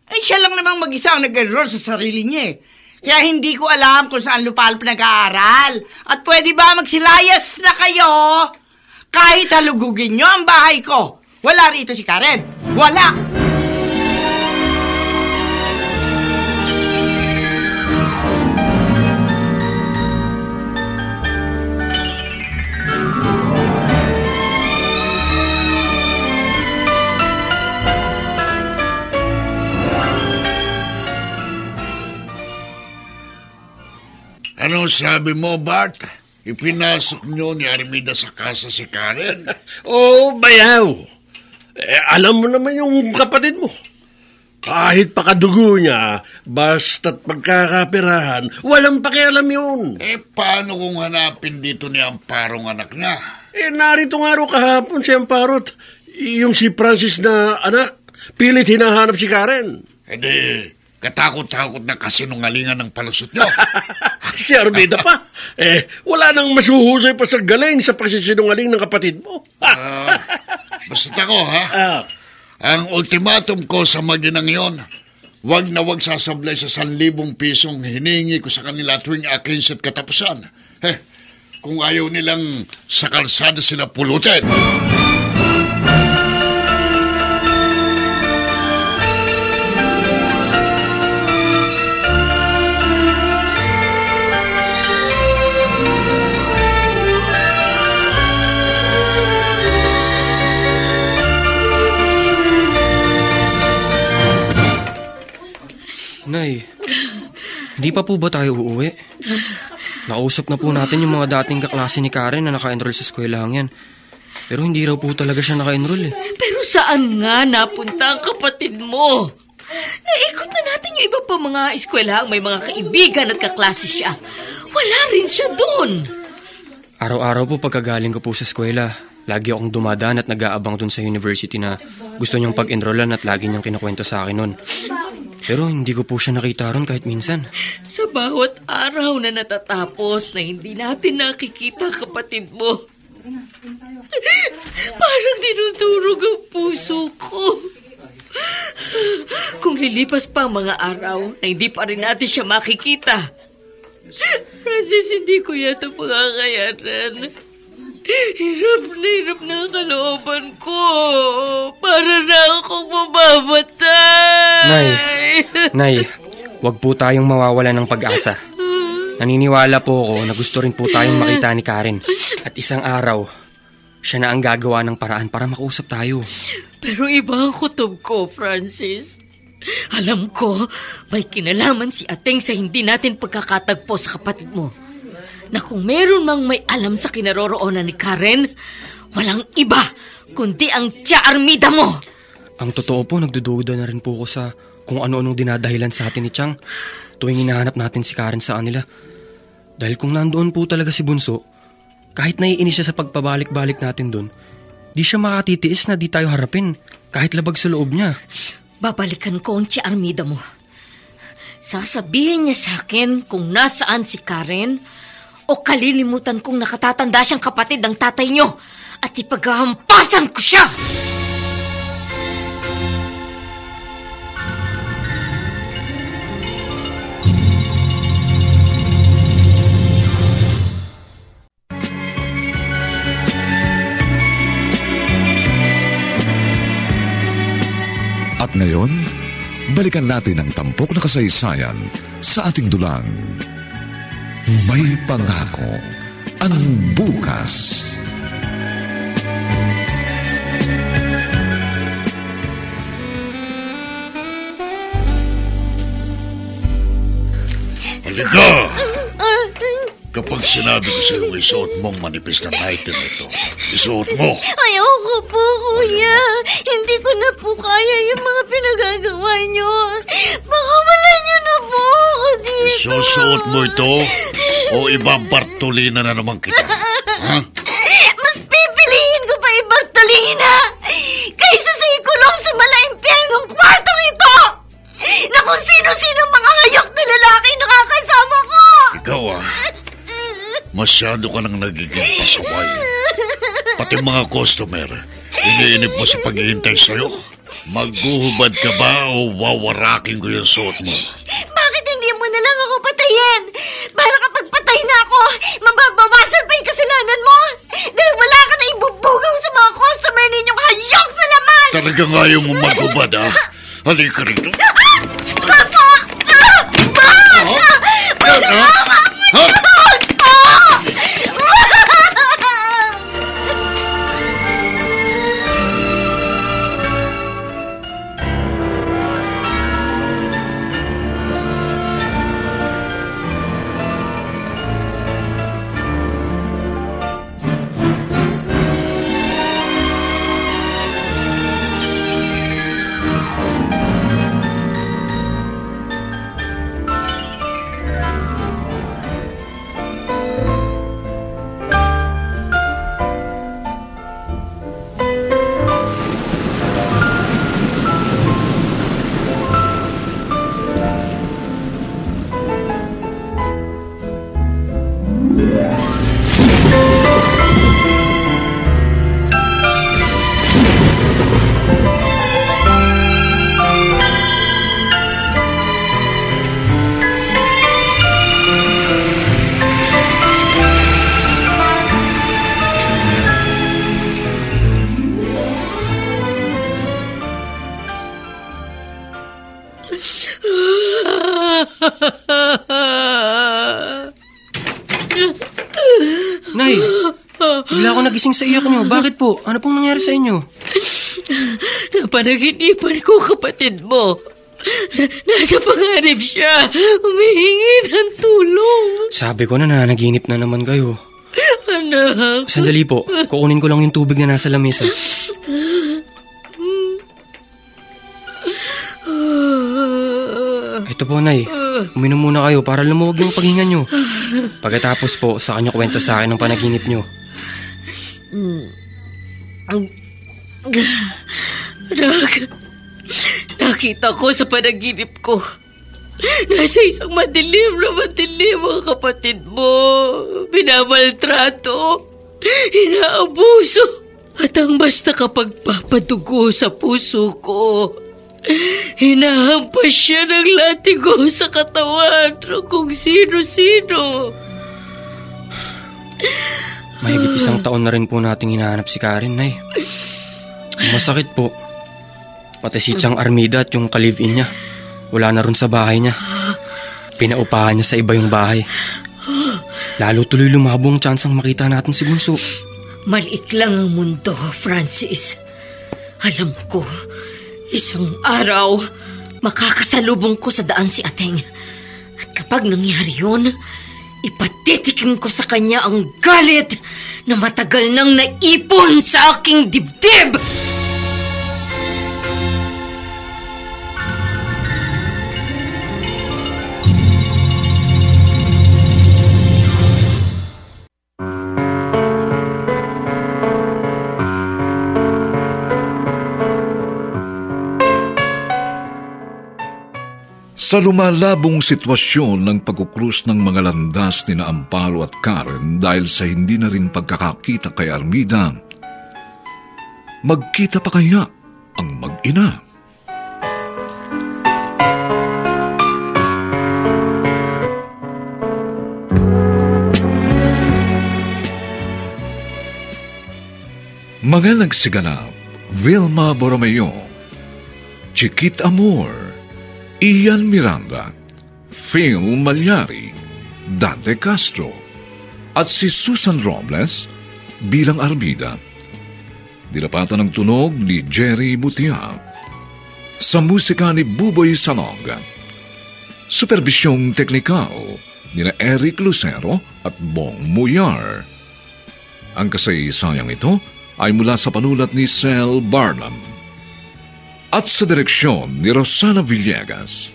Siya lang namang mag-isa ang nag-enroll sa sarili niya. Kaya hindi ko alam kung saan lupal nag-aaral. At pwede ba magsilayas na kayo? Kahit halugugin niyo ang bahay ko. Wala rito si Karen. Wala! Ano sabi mo, Bart? Ipinasok nyo ni Armida sa kasa si Karen? Oh, bayaw. Alam mo naman yung kapatid mo. Kahit pakadugo niya, basta't pagkakapirahan, walang pakialam yun. Paano kung hanapin dito ni Amparong anak niya? Narito nga ro kahapon si Amparot. Yung si Francis na anak, pilit hinahanap si Karen. Katakot-takot na kasinungalingan ng palusot niyo. Si Armida pa. Wala nang masuhusay pa sa galing sa pagsisinungaling ng kapatid mo. Basta ako, ha? Ang ultimatum ko sa maginang yon, wag na wag sasablay sa 1,000 pisong hiningi ko sa kanila tuwing akinsa't katapusan. Kung ayaw nilang sa kalsada sila pulutin. Nay, hindi pa po ba tayo uuwi? Nakausap na po natin yung mga dating kaklase ni Karen na naka-enroll sa eskwelahan yan. Pero hindi raw po talaga siya naka-enroll eh. Pero saan nga napunta ang kapatid mo? Naikot na natin yung iba pa mga eskwelahang may mga kaibigan at kaklase siya. Wala rin siya doon. Araw-araw po pagkagaling ko po sa eskwela, lagi akong dumadaan at nag-aabang dun sa university na gusto niyang pag-enrollan at lagi niyang kinukwento sa akin nun. Pero hindi ko po siya nakita ron kahit minsan. Sa bawat araw na natatapos na hindi natin nakikita ang kapatid mo, parang dinudurog ang puso ko. Kung lilipas pa ang mga araw na hindi pa rin natin siya makikita, Francis, hindi ko yata makakayanan. Hirap na ang kalooban ko. Para na akong mamamatay. Nay, wag po tayong mawawala ng pag-asa. Naniniwala po ako na gusto rin po tayong makita ni Karen. At isang araw, siya na ang gagawa ng paraan para makausap tayo. Pero iba ang kutob ko, Francis. Alam ko, may kinalaman si Ateng sa hindi natin pagkakatagpo sa kapatid mo. Na kung meron mang may alam sa kinaroroonan ni Karen, walang iba kundi ang Tia Armida mo. Ang totoo po, nagdududa na rin po ko sa kung ano-anong dinadahilan sa atin ni Chang tuwing hinahanap natin si Karen sa kanila. Dahil kung nandoon po talaga si Bunso, kahit naiinis siya sa pagpabalik-balik natin doon, di siya makatitiis na di tayo harapin kahit labag sa loob niya. Babalikan ko ang Tia Armida mo. Sasabihin niya sa akin kung nasaan si Karen o kalilimutan kong nakatatanda siyang kapatid ng tatay niyo at ipaghahampasan ko siya! At ngayon, balikan natin ang tampok na kasaysayan sa ating dulang. May pangako ang bukas. Halika! Kapag sinabi ko sa iyo isuot mong manipis na nightie nito, isuot mo. Ayoko po, kuya. Hindi ko na po kaya yung mga pinagagawa nyo. Baka wala nyo na po ako dito. Isusuot mo ito o ibabartolina na naman kita. Ha? Mas pipiliin ko pa ibartolina kaysa sa ikulong sa malaimpyernong kwartong ito na kung sino-sino mga hayok na lalaki nakakasama ko. Ikaw masyado ka nang nagiging pasaway. Pati mga customer, iniinip mo sa paghihintay sa'yo. Maghuhubad ka ba o wawarakin ko yung suot mo? Bakit hindi mo na lang ako patayin? Para kapag patay na ako, mababawasan pa yung kasalanan mo. Dahil wala ka na ibubugaw sa mga customer ninyong hayok sa laman. Talagang ayaw mo maghubad, ha? Halika rito. Papa! Nay, bigla ako nagising sa iyak niyo. Bakit po? Ano pong nangyari sa inyo? Napanaginipan ko kapatid mo. Nasa panganib siya. Humihingi ng tulong. Sabi ko na nanaginip na naman kayo. Anak. Sandali po, kukunin ko lang yung tubig na nasa lamesa. Ito po, Nay. Uminom muna kayo para lumuwag yung paghinga nyo. Pagkatapos po, sa kanya kwento sa akin ng panaginip nyo. Nakita ko sa panaginip ko. Nasa isang madilim ang kapatid mo. Binamaltrato, inaabuso, at ang basta kapagpapadugo sa puso ko. Hinahampas siya ng latigo sa katawan kung sino-sino. Mahigit 1 taon na rin po nating hinahanap si Karen, Nay. Masakit po. Pati si Chang Armida at yung ka-live-in niya, wala na rin sa bahay niya. Pinaupahan niya sa iba yung bahay. Lalo tuloy lumabo ang tsansang makita natin si Bunso. Maliit lang ang mundo, Francis. Alam ko, isang araw, makakasalubong ko sa daan si Ateng. At kapag nangyari yun, ipatitikim ko sa kanya ang galit na matagal nang naipon sa aking dibdib! Sa lumalabong sitwasyon ng pagkukrus ng mga landas ni na Amparo at Karen dahil sa hindi na rin pagkakakita kay Armida, magkita pa kaya ang mag-ina? Mga nagsiganap: Vilma Borromeo, Chiquit Amor, Ian Miranda, Phil Malyari, Dante Castro, at si Susan Robles bilang Armida. Dinapatan ng tunog ni Jerry Mutia. Sa musika ni Buboy Salong. Superbisyong teknikal ni na Eric Lucero at Bong Muyar. Ang kasaysayang ito ay mula sa panulat ni Sel Barnum at sa direksyon ni Rosana Villegas.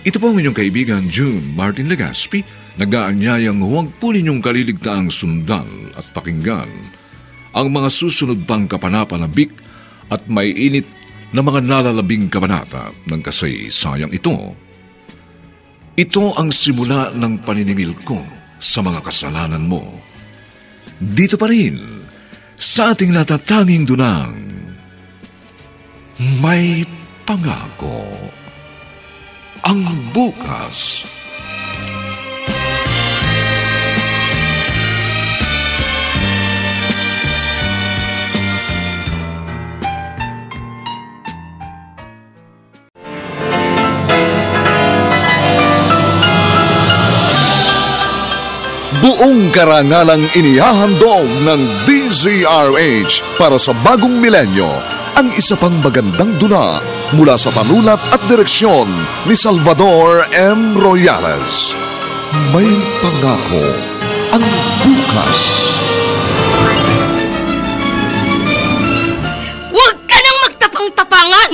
Ito po ang inyong kaibigan June Martin Legaspi, nag-aanyayang huwag po ninyong kaliligtaang sundan at pakinggan ang mga susunod pang kapanapanabik at may init na mga nalalabing kabanata ng kasaysayang ito. Ito ang simula ng paniningil ko sa mga kasalanan mo. Dito pa rin sa ating natatanging dunang may pangako ang bukas. Buong karangalang inihahandog ng DZRH para sa bagong milenyo ang isa pang magandang dula mula sa panulat at direksyon ni Salvador M. Royales. May pangako ang bukas. Huwag ka nang magtapang-tapangan!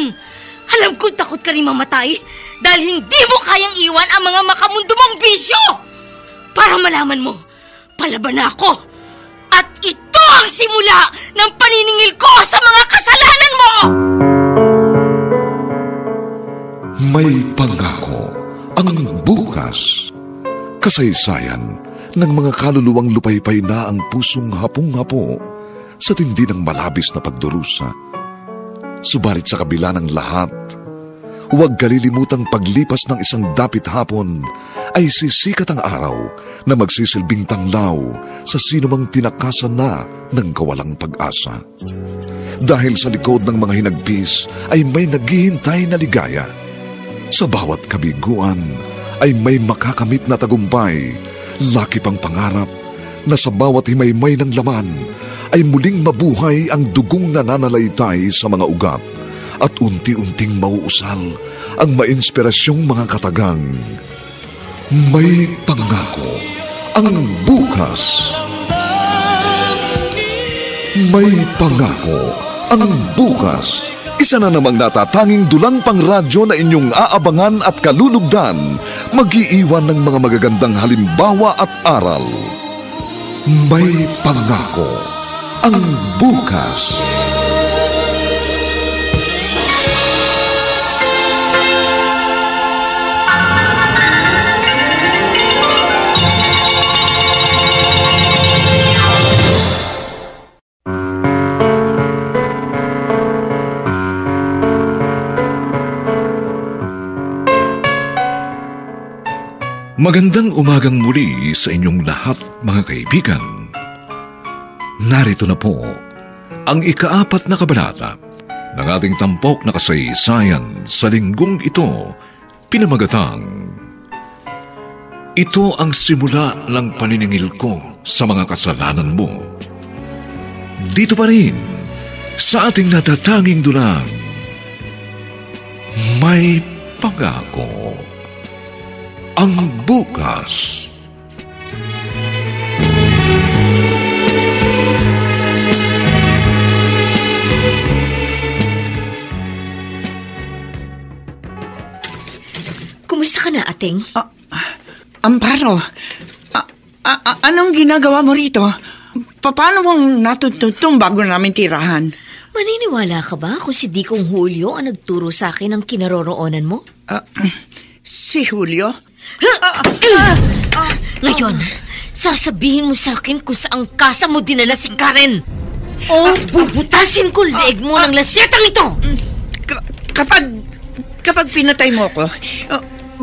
Alam ko takot ka rin mamatay dahil hindi mo kayang iwan ang mga makamundo mong bisyo! Para malaman mo, palaban na ako! At ito ang simula ng paniningil ko sa mga kasalanan mo! May pangako ang bukas. Kasaysayan ng mga kaluluwang lupaypay na ang pusong hapong-hapo sa tindi ng malabis na pagdurusa. Subalit sa kabila ng lahat, huwag kalilimutang paglipas ng isang dapit hapon ay sisikat ang araw na magsisilbing tanglaw sa sinumang tinakasan na ng kawalang pag-asa. Dahil sa likod ng mga hinagpis ay may naghihintay na ligaya. Sa bawat kabiguan ay may makakamit na tagumpay, laki pang pangarap na sa bawat himaymay ng laman ay muling mabuhay ang dugong nananalaytay sa mga ugat at unti-unting mauusal ang mainspirasyong mga katagang. May pangako ang bukas. May pangako ang bukas. Isa na namang natatanging dulang pangradyo na inyong aabangan at kalulugdan, mag-iiwan ng mga magagandang halimbawa at aral. May pangako ang bukas. Magandang umagang muli sa inyong lahat, mga kaibigan. Narito na po ang ika-4 na kabanata ng ating tampok na kasaysayan sa linggong ito, pinamagatang Ito ang simula ng paniningil ko sa mga kasalanan mo. Dito pa rin sa ating natatanging dulang, may pangako ang bukas. Kumusta ka na, ating? Amparo, anong ginagawa mo rito? Paano mong natututong bago namin tirahan? Maniniwala ka ba kung si Dikong Julio ang nagturo sa akin ng kinaroroonan mo? Si Julio? Ngayon, sasabihin mo sa akin kung saang kasa mo dinala si Karen. O bubutasin ko leeg mo ng lasetang ito! Kapag pinatay mo ako,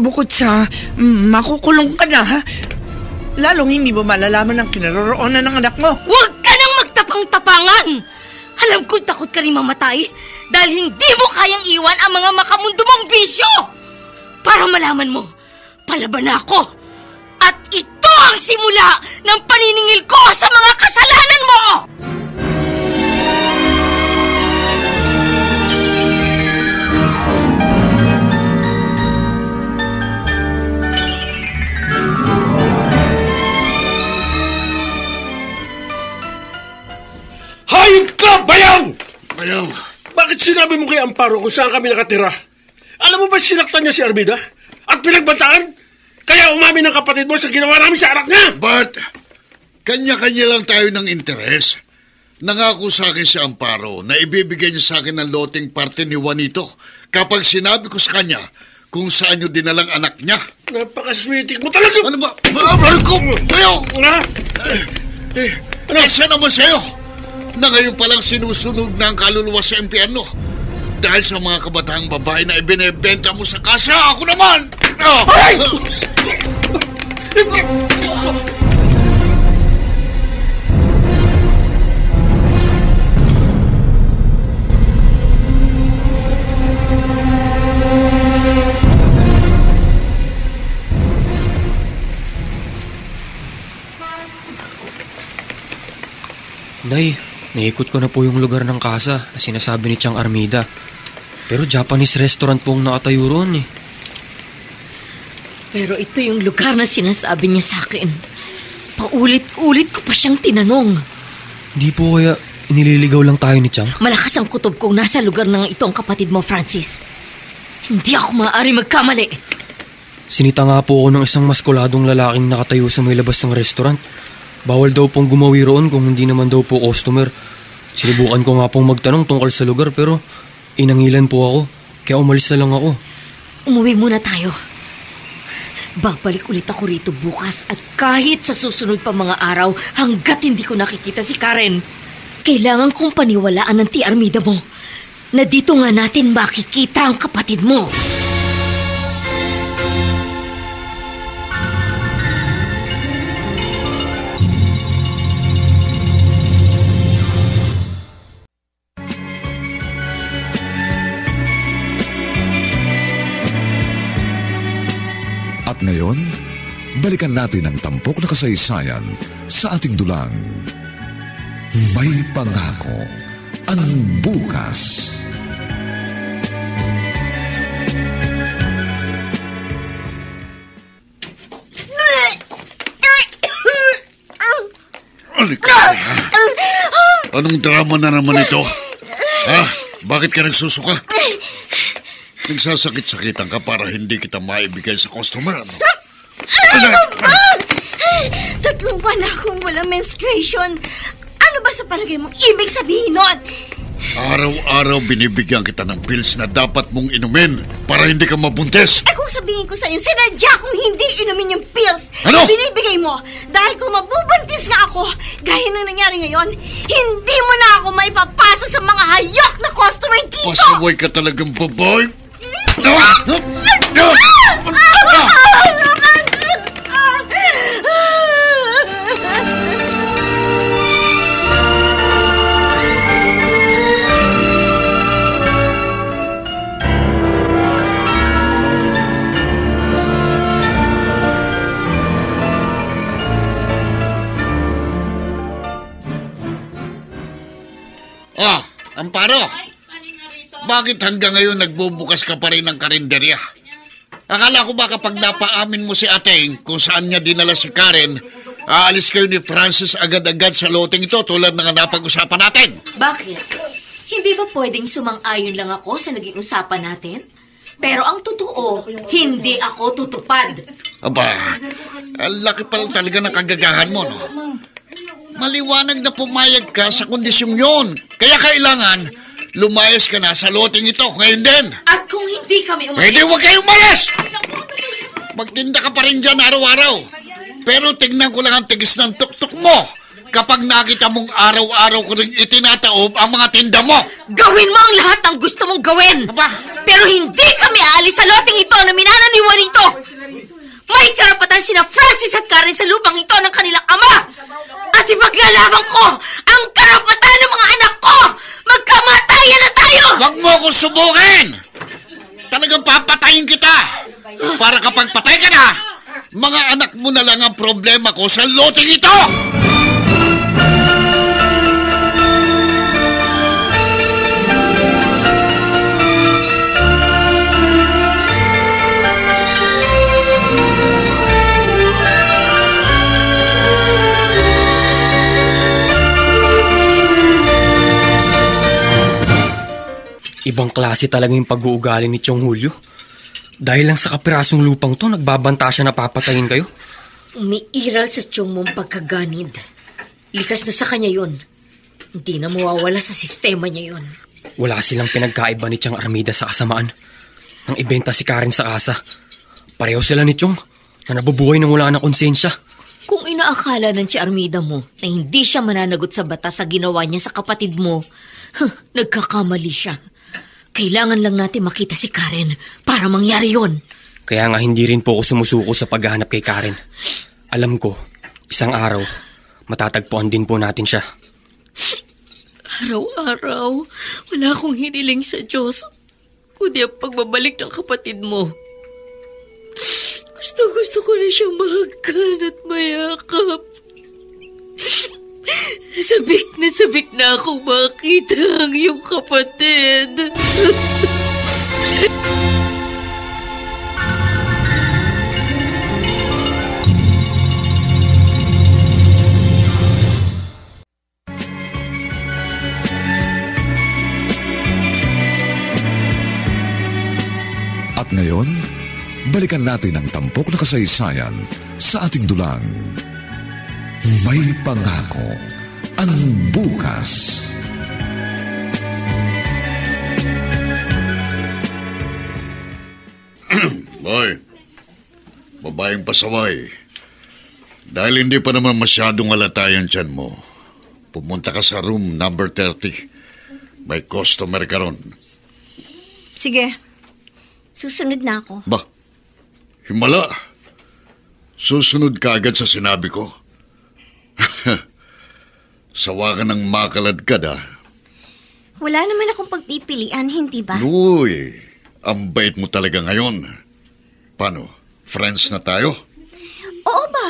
bukod sa makukulong ka na, ha? Lalong hindi mo malalaman ang kinaroroonan ng anak mo. Huwag ka nang magtapang-tapangan! Alam ko takot ka rin mamatay dahil hindi mo kayang iwan ang mga makamundo mong bisyo! Para malaman mo, palaban na ako. At ito ang simula ng paniningil ko sa mga kasalanan mo! Hayop ka, Bayang! Bayang! Bakit sinabi mo kay Amparo kung saan kami nakatira? Alam mo ba sinaktan niya si Armida? At pinagbantaan? Kaya umamin ng kapatid mo sa ginawa namin sa anak niya! But, kanya-kanya lang tayo ng interes. Nangako sa akin si Amparo na ibibigay niya sa akin ng loting parte ni Juanito kapag sinabi ko sa kanya kung saan niyo dinalang anak niya. Napakaswitik mo talaga! Ano ba? Marco! Tayo! Ano? Isa naman sa'yo na ngayon palang sinusunog na ang kaluluwa sa impyerno. Dahil sa mga kabataang babae na ibinebenta mo sa kasa, ako naman! Aray! Nay, naikot ko na po yung lugar ng kasa na sinasabi ni Chang Armida. Pero Japanese restaurant po ang nakatayo roon eh. Pero ito yung lugar na sinasabi niya sa akin. Paulit-ulit ko pa siyang tinanong. Hindi po kaya inililigaw lang tayo ni Chang? Malakas ang kutob kong nasa lugar ng ito ang kapatid mo, Francis. Hindi ako maaari magkamali. Sinita nga po ako ng isang maskuladong lalaking nakatayo sa may labas ng restaurant. Bawal daw pong gumawi roon kung hindi naman daw po customer. Sinubukan ko nga pong magtanong tungkol sa lugar pero inangilan po ako. Kaya umalis na lang ako. Umuwi muna tayo. Babalik ulit ako rito bukas at kahit sa susunod pa mga araw hanggat hindi ko nakikita si Karen. Kailangan kong paniwalaan ng Armida mo na dito nga natin makikita ang kapatid mo. At ngayon, balikan natin ang tampok na kasaysayan sa ating dulang. May pangako ang bukas. Anong drama na naman ito? Ha? Bakit ka nagsusuka? Nagsasakit-sakitan ka para hindi kita maibigay sa customer, ano? 3 buwan na akong walang menstruation. Ano ba sa palagay mong ibig sabihin nun? Araw-araw binibigyan kita ng pills na dapat mong inumin para hindi ka mabuntis. Kung sabihin ko sa'yo, sinadya kong hindi inumin yung pills Ano? na binibigay mo dahil kung mabubuntis nga ako, gaya ng nangyari ngayon, hindi mo na ako maipapasa sa mga hayok na customer dito! Pasaway ka talagang baboy. Amparo, bakit hanggang ngayon nagbubukas ka pa rin ng karinderya? Akala ko ba kapag napaamin mo si Ateng kung saan niya dinala si Karen, aalis kayo ni Francis agad-agad sa loteng ito tulad ng napag-usapan natin? Bakit? Hindi ba pwedeng sumang-ayon lang ako sa naging usapan natin? Pero ang totoo, hindi ako tutupad. Aba, ang laki pala talaga ng kagagahan mo, no? Maliwanag na pumayag ka sa kondisyong yon. Kaya kailangan, lumayas ka na sa loteng ito ngayon din. At kung hindi kami umalis... Pwede huwag kayo umalis! Magtinda ka pa rin dyan araw-araw. Pero tignan ko lang ang tigis ng tuktok mo kapag nakita mong araw-araw ko rin itinataob ang mga tinda mo. Gawin mo ang lahat ng gusto mong gawin. Aba? Pero hindi kami aalis sa loteng ito na minananiwan ito. May karapatan sina Francis at Karen sa lupang ito ng kanilang ama. At ipaglalaban ko ang karapatan ng mga anak ko. Magkamatayan na tayo. Huwag mo akong subukin. Talagang papatayin kita. Para kapag patay ka na, mga anak mo na lang ang problema ko sa loteng ito. Ibang klase talaga yung pag-uugali ni Chong Julio. Dahil lang sa kapirasong lupang to, nagbabanta siya na papatayin kayo. Umiiral sa Chong mong pagkaganid. Likas na sa kanya yun. Hindi na mawawala sa sistema niya yun. Wala silang pinagkaiba ni Chang Armida sa kasamaan. Nang ibenta si Karen sa kasa. Pareho sila ni Chong na nabubuhay nang wala na konsensya. Kung inaakala ng si Armida mo na hindi siya mananagot sa batas sa ginawa niya sa kapatid mo, nagkakamali siya. Kailangan lang natin makita si Karen para mangyari yon. Kaya nga hindi rin po ako sumusuko sa paghahanap kay Karen. Alam ko, isang araw, matatagpuan din po natin siya. Araw-araw, wala akong hiniling sa Diyos, kundi ang pagbabalik ng kapatid mo. Gusto ko na siyang mahagkan at mayakap. Sabik na akong makita ang iyong kapatid. At ngayon, balikan natin ang tampok na kasaysayan sa ating dulang. May pangako ang bukas. Boy, babaeng pasaway. Dahil hindi pa naman masyadong halata yung tiyan mo, pumunta ka sa room number 30. May customer ka ron. Sige, susunod na ako. Ba, himala. Susunod ka agad sa sinabi ko. Sawa ka ng makaladkad, ha? Wala naman akong pagpipilian, hindi ba? Uy, ang bait mo talaga ngayon. Paano? Friends na tayo? Oo ba?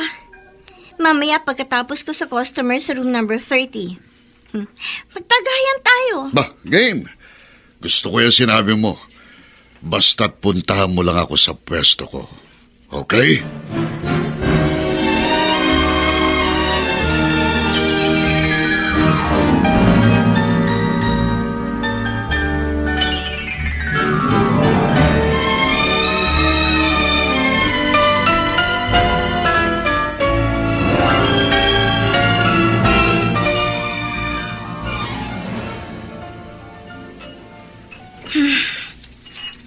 Mamaya pagkatapos ko sa customer sa room number 30. Magtagayan tayo. Ba, game. Gusto ko yung sinabi mo. Basta't puntahan mo lang ako sa pwesto ko. Okay?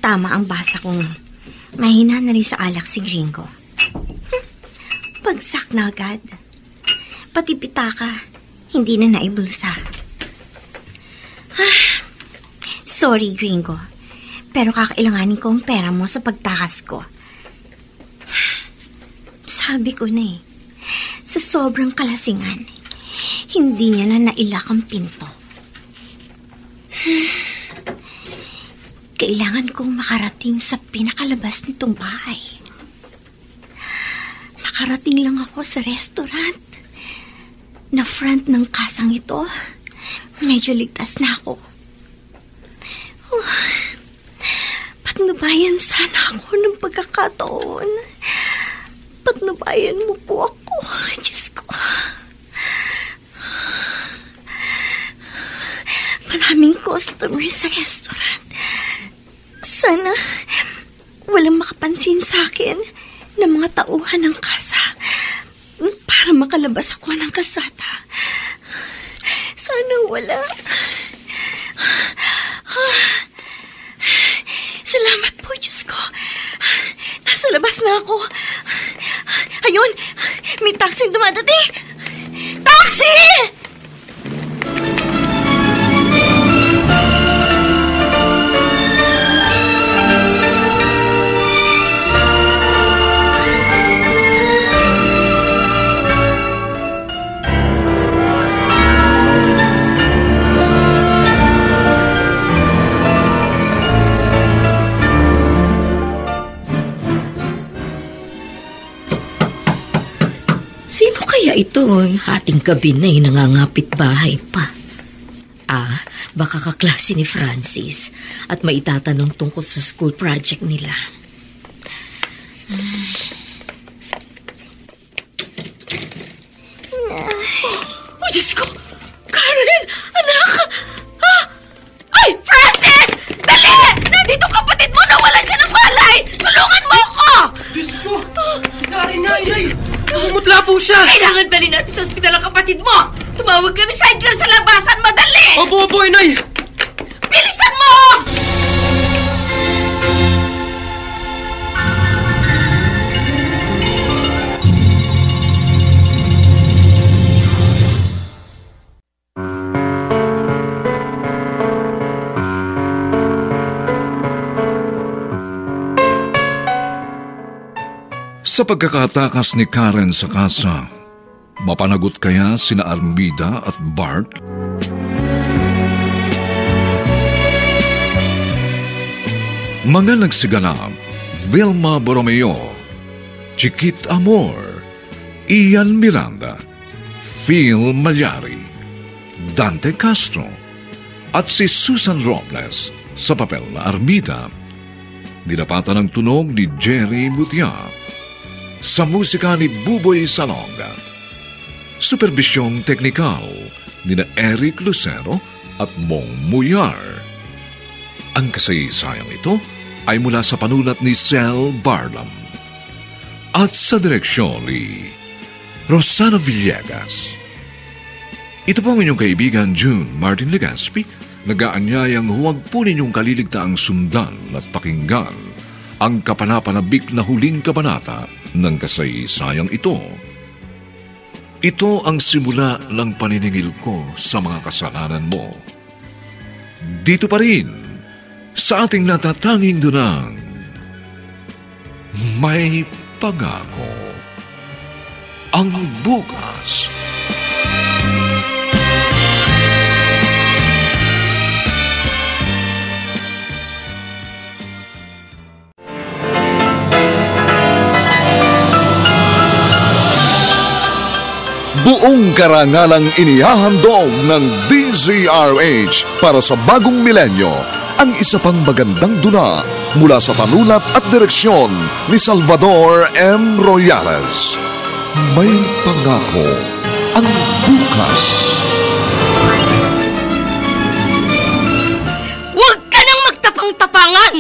Tama ang basa kong mahina na rin sa alak si Gringo. Bagsak na agad. Pati pitaka, hindi na naibulsa. Sorry, Gringo. Pero kakailanganin ko ang pera mo sa pagtakas ko. Sabi ko na sa sobrang kalasingan, hindi niya na nailak ang pinto. Kailangan kong makarating sa pinakalabas nitong bahay. Makarating lang ako sa restaurant. Na front ng kasang ito, medyo ligtas na ako. Patnubayan sana ako ng pagkakataon. Patnubayan mo po ako, Diyos ko. Maraming customers sa restaurant. Sana walang makapansin sa akin ng mga tauhan ng kasa para makalabas ako ng kasada. Sana wala. Salamat po, Diyos ko. Nasa labas na ako. Ayun, may taxi dumadating. Taxi! Sino kaya ito? Hating gabi na nangangapit bahay pa. Baka kaklase ni Francis at maitatanong tungkol sa school project nila. Oh, Diyos ko! Karen! Anak! Ay, Francis! Dali! Nandito kapatid mo! Nawalan siya ng malay! Tulungan mo ako! Diyos ko! Si Karen nga, inay! Namumutla po siya! Kailangan dali natin sa ospital ang kapatid mo! Tumawag ka ni Sidecar sa labasan! Madali! Opo, inay! Bilisan mo! Sa pagkakatakas ni Karen sa kasa, mapanagot kaya sina Armida at Bart? Mga nagsiganap, Vilma Borromeo, Chiquit Amor, Ian Miranda, Phil Malyari, Dante Castro, at si Susan Robles sa papel na Armida. Dinapatan ng tunog ni Jerry Mutia. Sa musika ni Buboy Salonga. Superbisyong teknikal ni na Eric Lucero at Bong Muyar. Ang kasaysayang ito ay mula sa panulat ni Sel Barlam at sa direksyon ni Rosana Villegas. Ito po ang inyong kaibigan June Martin Legaspi, nag-aanyayang huwag po ninyong kaliligtaang sundan at pakinggan ang kapanapanabik na huling kabanata ng kasaysayang ito. Ito ang simula ng paniningil ko sa mga kasalanan mo. Dito pa rin, sa ating natatanging dunang, may pangako. Ang bukas. Buong karangalang inihahandog ng DZRH para sa bagong milenyo ang isa pang magandang dula mula sa panulat at direksyon ni Salvador M. Royales. May pangako ang bukas. Huwag ka nang magtapang-tapangan!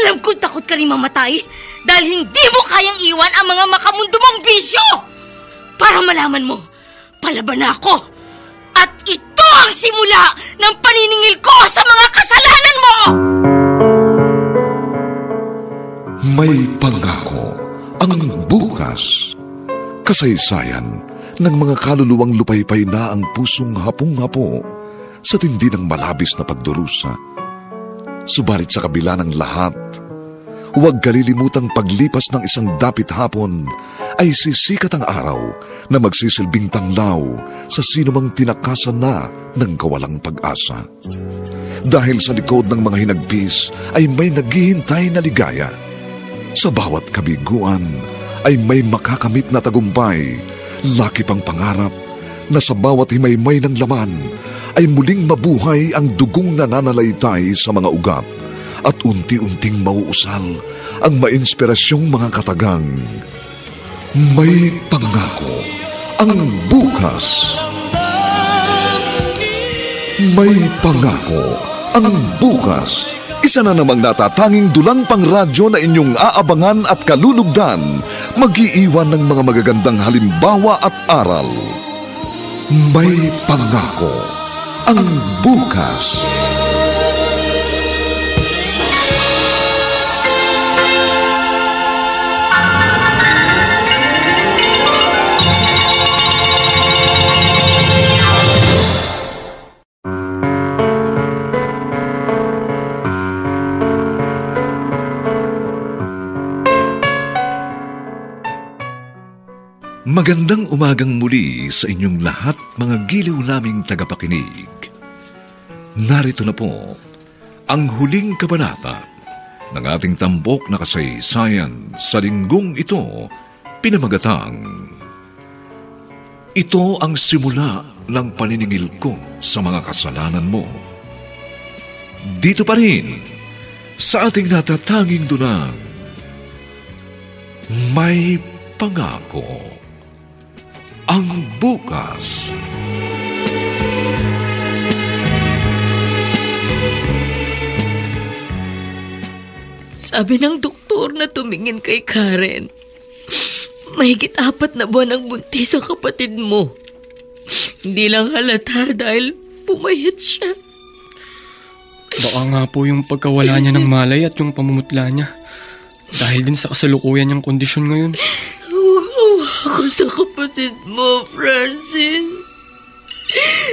Alam ko'y takot ka rin mamatay dahil hindi mo kayang iwan ang mga makamundo mong bisyo! Para malaman mo, palaban na ako. At ito ang simula ng paniningil ko sa mga kasalanan mo! May pangako ang bukas. Kasaysayan ng mga kaluluwang lupaypay na ang pusong hapong-hapo sa tindi ng malabis na pagdurusa. Subalit sa kabila ng lahat, huwag kalilimutang paglipas ng isang dapit hapon ay sisikat ang araw na magsisilbing tanglaw sa sinumang tinakasan na ng kawalang pag-asa. Dahil sa likod ng mga hinagpis ay may naghihintay na ligaya. Sa bawat kabiguan ay may makakamit na tagumpay, laki pang pangarap na sa bawat himaymay ng laman ay muling mabuhay ang dugong nananalaytay sa mga ugat at unti-unting mauusal ang mainspirasyong mga katagang. May pangako ang bukas. May pangako ang bukas. Isa na namang natatanging dulang pangradyo na inyong aabangan at kalulugdan, mag-iiwan ng mga magagandang halimbawa at aral. May pangako ang bukas. Magandang umagang muli sa inyong lahat, mga giliw naming tagapakinig. Narito na po ang huling kabanata ng ating tampok na kasaysayan sa linggong ito, pinamagatang Ito ang simula ng paniningil ko sa mga kasalanan mo. Dito pa rin sa ating natatanging dunang May Pangako ang bukas. Sabi ng doktor na tumingin kay Karen, mahigit 4 na buwan ang buntis ang kapatid mo. Hindi lang halata dahil pumayat siya. Baka nga po yung pagkawala niya ng malay at yung pamumutla niya. Dahil din sa kasalukuyan niyang kondisyon ngayon. Ako sa kapatid mo, Francis.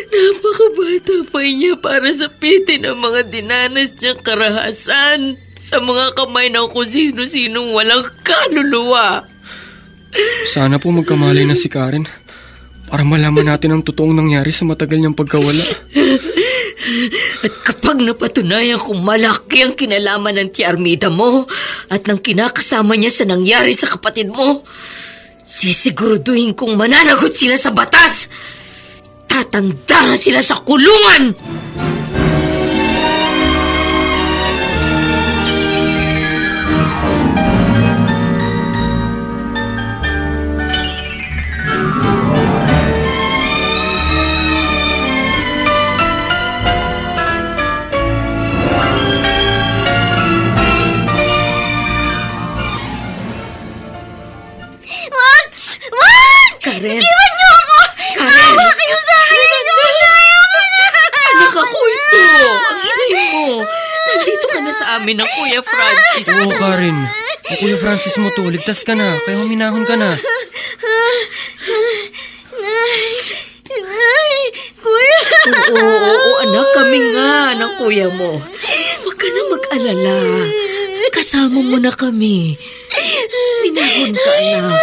Napakabata pa niya para sapitin ang mga dinanas niyang karahasan sa mga kamay ng kung sino-sinong walang kaluluwa. Sana po magkamalay na si Karen para malaman natin ang totoong nangyari sa matagal niyang pagkawala. At kapag napatunayan kung malaki ang kinalaman ng Tia Armida mo at ng kinakasama niya sa nangyari sa kapatid mo, sisiguraduhin kong mananagot sila sa batas. Tatanda na sila sa kulungan. Karen! Iwan niyo ako! Karen! Tama kayo sa akin! Anak ako ito! Ang inay mo! Nandito ka na sa amin ng Kuya Francis. Oo, Karen. Ang Kuya Francis mo to. Ligtas ka na. Kaya huminahon ka na. Kuya! Oo, anak. Kami nga ng kuya mo. Huwag ka na mag-alala. Kasama mo na kami. Minahon ka, anak.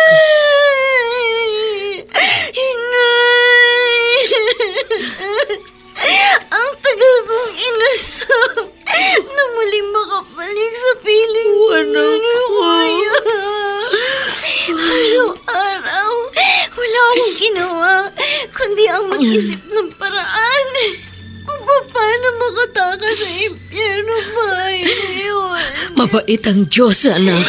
Ang tagal kong inasam na muling makabalik sa piling ko. Anak ko. Araw-araw, wala akong ginawa mag-isip ng paraan kung paano makatakas sa impyerno bahay na yun. Mabait ang Diyos, anak.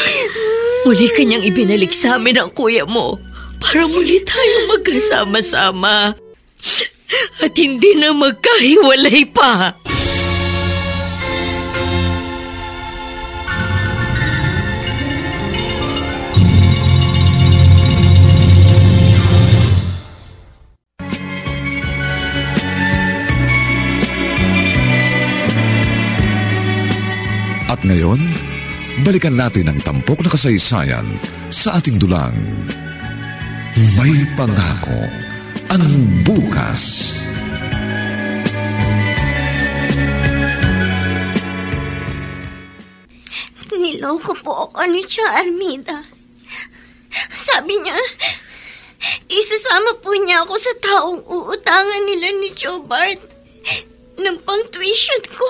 Muli kanyang ibinalik sa amin ang kuya mo para muli tayong magkasama-sama. At hindi na magkahiwalay pa. At ngayon, balikan natin ang tampok na kasaysayan sa ating dulang. May pangako ang bukas. Niloko po ako ni Tia Armida. Sabi niya, isasama po niya ako sa taong uutangan nila ni Joe Bart ng pang-tuition ko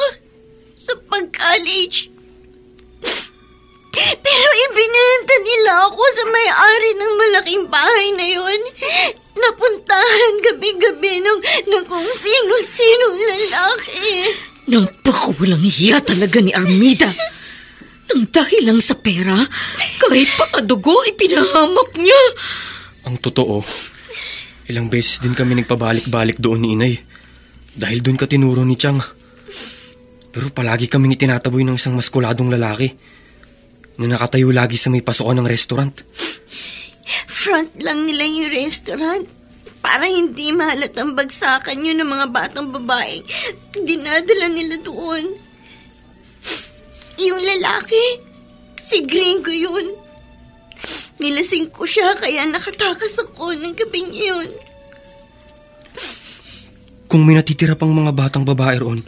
sa pag-college. Pero ibinenta nila ako sa may-ari ng malaking bahay na yun. Napuntahan gabi-gabi ng kung sino-sinong lalaki. Napakawalang hiya talaga ni Armida. Nang dahil lang sa pera, kahit pakadugo ipinahamak niya. Ang totoo, ilang beses din kami nagpabalik-balik doon ni Inay. Dahil doon ka tinuro ni Chang. Pero palagi kaming itinataboy ng isang maskuladong lalaki na nakatayo lagi sa may pasukan ng restaurant. Front lang nila yung restaurant para hindi mahalatang bagsakan yun ng mga batang babae. Dinadala nila doon. Yung lalaki, si Gringo yun. Nilasing ko siya kaya nakatakas ako ng gabing yun. Kung may natitira pang mga batang babae roon,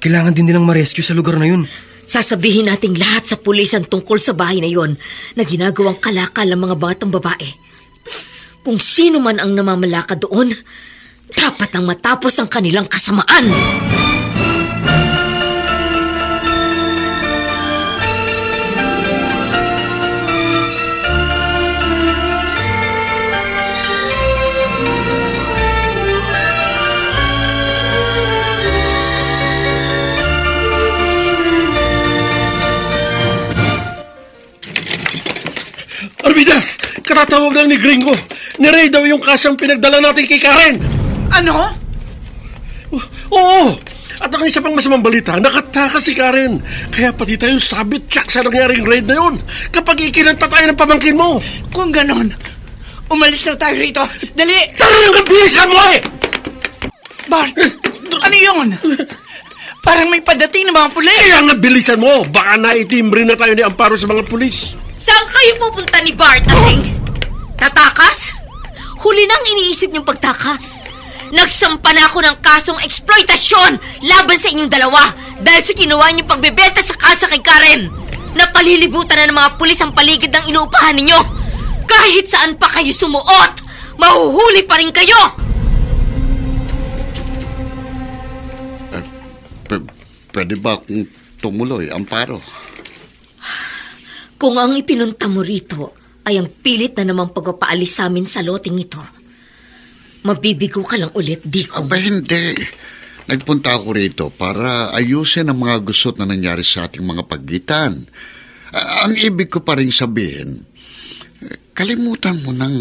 kailangan din nilang ma-rescue sa lugar na yun. Sasabihin nating lahat sa pulisan tungkol sa bahay na yon na ginagawang kalakal ng mga batang babae. Kung sino man ang namamalaka doon, dapat nang matapos ang kanilang kasamaan. Armida! Katatawag lang ni Gringo. Ni-Ray daw yung kasang pinagdala natin kay Karen. Ano? Oo! At ang isa pang masamang balita, nakatakas si Karen. Kaya pati tayo sabit tsak sa nangyaring raid na yun. Kapag ikinanta tayo ng pamangkin mo. Kung ganon, umalis na tayo rito. Dali! Tara yung bilisan mo eh! Bart, ano yun? Parang may padating ng mga pulis. Kaya nga bilisan mo. Baka naitimbre na tayo ni Amparo sa mga pulis. Saan kayo pupunta ni Bart, ating? Tatakas? Huli nang iniisip niyong pagtakas. Nagsampa na ako ng kasong eksploitasyon laban sa inyong dalawa dahil sa ginawa niyong pagbebenta sa kasa kay Karen. Napalilibutan na ng mga pulis ang paligid ng inuupahan ninyo. Kahit saan pa kayo sumuot, mahuhuli pa rin kayo. Pwede ba akong tumuloy, Amparo? Kung ang ipinunta mo rito ay ang pilit na namang pagpapaalis sa amin sa loting ito, mabibigo ka lang ulit, Diko. Aba, hindi. Nagpunta ako rito para ayusin ang mga gusot na nangyari sa ating mga pagitan. Ang ibig ko pa rin sabihin, kalimutan mo ng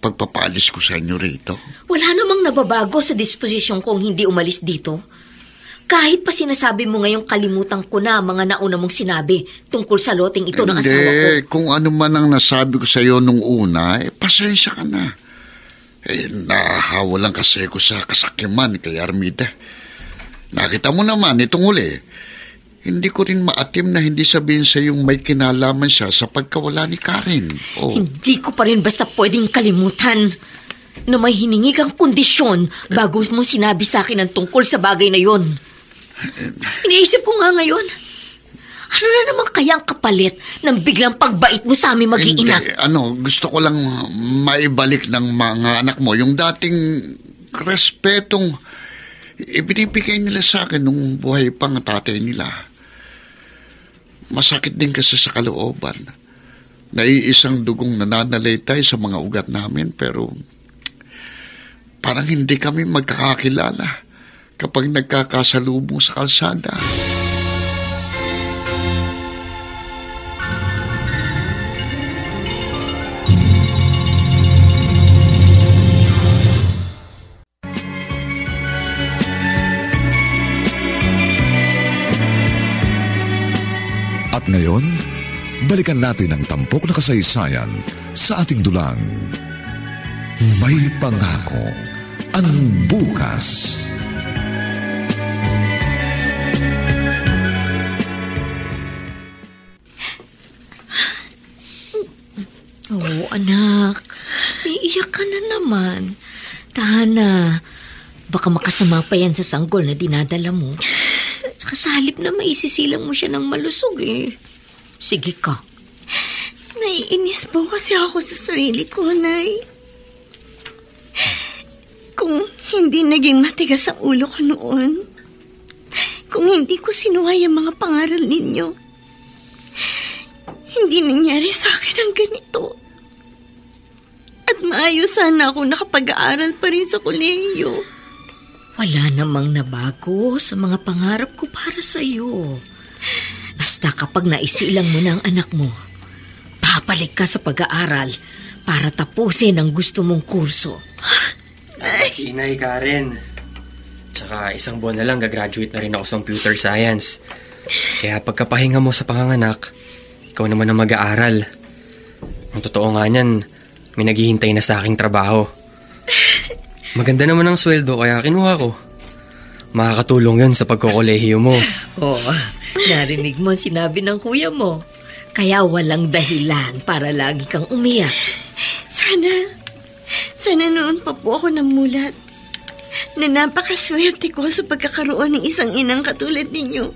pagpapaalis ko sa inyo rito. Wala namang nababago sa disposisyon kong hindi umalis dito. Kahit pa sinasabi mo ngayong kalimutan ko na mga nauna mong sinabi tungkol sa loting ito ng asawa ko. Kung ano man ang nasabi ko sa iyo nung una, pasensya ka na. Nahawa lang kasi ko sa kasakiman kay Armida. Nakita mo naman itong huli. Hindi ko rin maatim na hindi sabihin sa iyong may kinalaman siya sa pagkawala ni Karen. Oh. Hindi ko pa rin basta pwedeng kalimutan na may hiningi kang kondisyon bago mo sinabi sa akin ang tungkol sa bagay na yon. Iniisip ko nga ngayon, ano na naman kaya ang kapalit ng biglang pagbait mo sa aming mag-iina? Gusto ko lang maibalik ng mga anak mo yung dating respetong ibinibigay nila sa akin nung buhay pang tatay nila. Masakit din kasi sa kalooban. Naiisang dugong nananalaytay sa mga ugat namin, pero parang hindi kami magkakakilala kapag nagkakasalubong sa kalsada. At ngayon, balikan natin ang tampok na kasaysayan sa ating dulang. May pangako ang bukas. Oo, anak. Iiyak ka na naman. Tahan na. Baka makasama pa yan sa sanggol na dinadala mo. Saka sa halip na maisisilang mo siya ng malusog eh. Sige ka. Naiinis po kasi ako sa sarili ko, Nay. Kung hindi naging matigas ang ulo ko noon, kung hindi ko sinuhay ang mga pangaral ninyo, hindi nangyari sa akin ang ganito. At maayos sana ako nakapag-aaral pa rin sa kolehiyo. Wala namang nabago sa mga pangarap ko para sa'yo. Basta kapag naisilang mo na ang anak mo, babalik ka sa pag-aaral para tapusin ang gusto mong kurso. Si Inay Karen. Tsaka 1 buwan na lang gagraduate na rin ako sa computer science. Kaya pagkapahinga mo sa panganganak, ikaw naman ang mag-aaral. Ang totoo nga niyan, may naghihintay na sa aking trabaho. Maganda naman ang sweldo kaya kinuha ko. Makakatulong yun sa pagkokolehiyo mo. Oo, narinig mo sinabi ng kuya mo. Kaya walang dahilan para lagi kang umiyak. Sana noon pa po ako namulat na napakaswerte ko sa pagkakaroon ng isang inang katulad ninyo.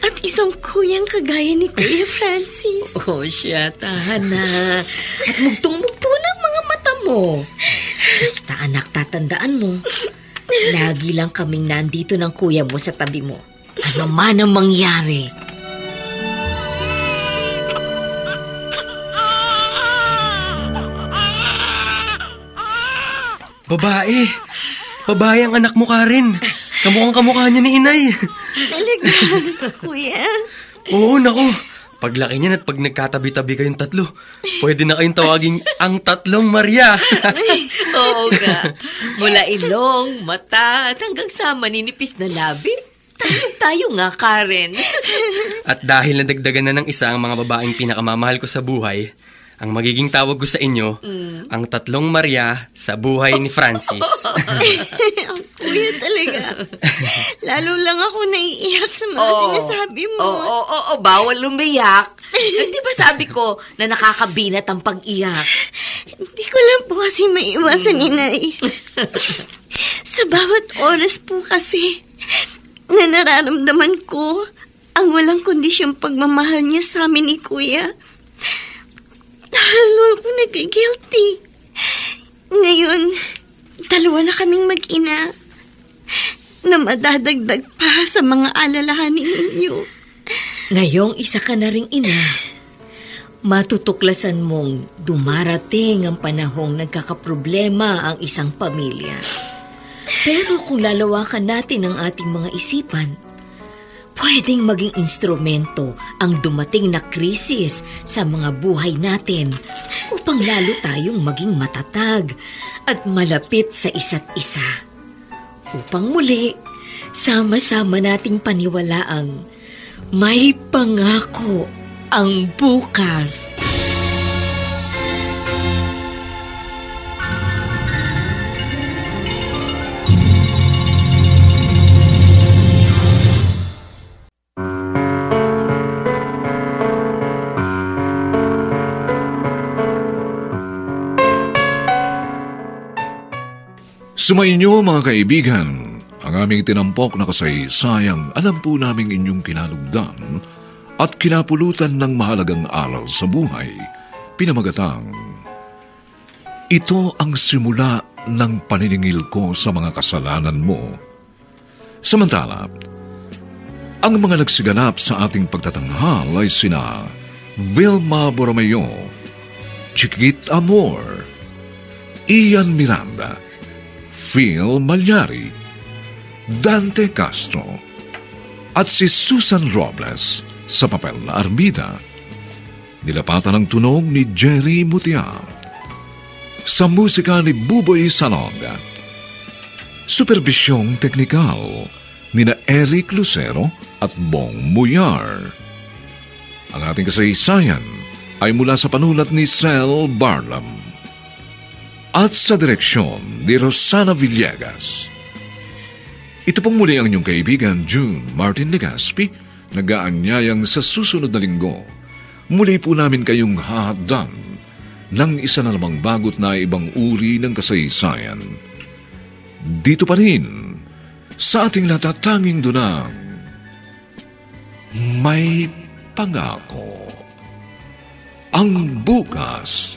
At isang kuyang kagaya ni Kuya Francis. Oh, siya, tahan na. At mugtong-mugto na ang mga mata mo. Basta anak, tatandaan mo. Lagi lang kaming nandito ng kuya mo sa tabi mo. Ano man ang mangyari. Babae! Babae ang anak mo, Karen. Kamukhang kamukha niya ni Inay. Talaga, Kuya? Oo, naku. Paglaki niyan at pag nagkatabi-tabi kayong tatlo, pwede na kayong tawagin ang tatlong Maria. Oo nga. Mula ilong, mata, at hanggang sa maninipis na labi. Tayo nga, Karen. At dahil nadagdagan na ng isa ang mga babaeng pinakamamahal ko sa buhay, ang magiging tawag ko sa inyo, ang tatlong Maria sa buhay ni Francis. Ang kuya talaga. Lalo lang ako naiiyak sa mga sinasabi mo. Oo, bawal umiyak. Di ba sabi ko na nakakabinat ang pag-iyak? Hindi ko lang po kasi maiwasan, Inay. Sa bawat oras po kasi na nararamdaman ko ang walang kondisyong pagmamahal niya sa amin ni Kuya. Lalo ako nag-guilty. Ngayon, 2 na kaming mag-ina na madadagdag pa sa mga alalahanin ninyo. Ngayong isa ka na ring ina, matutuklasan mong dumarating ang panahong nagkakaproblema ang isang pamilya. Pero kung lalawakan natin ang ating mga isipan, pwedeng maging instrumento ang dumating na krisis sa mga buhay natin upang lalo tayong maging matatag at malapit sa isa't isa. Upang muli, sama-sama nating paniwalaang may pangako ang bukas. Sumainyo mga kaibigan, ang aming tinampok na kasaysayang alam po naming inyong kinalugdan at kinapulutan ng mahalagang aral sa buhay, pinamagatang, ito ang simula ng paniningil ko sa mga kasalanan mo. Samantala, ang mga nagsiganap sa ating pagtatanghal ay sina Vilma Borromeo, Chiquit Amor, Ian Miranda, Phil Malyari, Dante Castro, at si Susan Robles sa papel na Armida. Nilapatan ng tunog ni Jerry Mutia. Sa musika ni Buboy Salong. Superbisyong teknikal ni na Eric Lucero at Bong Muyar. Ang ating kasaysayan ay mula sa panulat ni Sel Barlam at sa direksyon ni Rosana Villegas. Ito pong muli ang inyong kaibigan June Martin Legaspi, nag-aanyayang sa susunod na linggo. Muli po namin kayong hahadan ng isa na namang bagot na ibang uri ng kasaysayan. Dito pa rin sa ating natatanging dunang may pangako. Ang bukas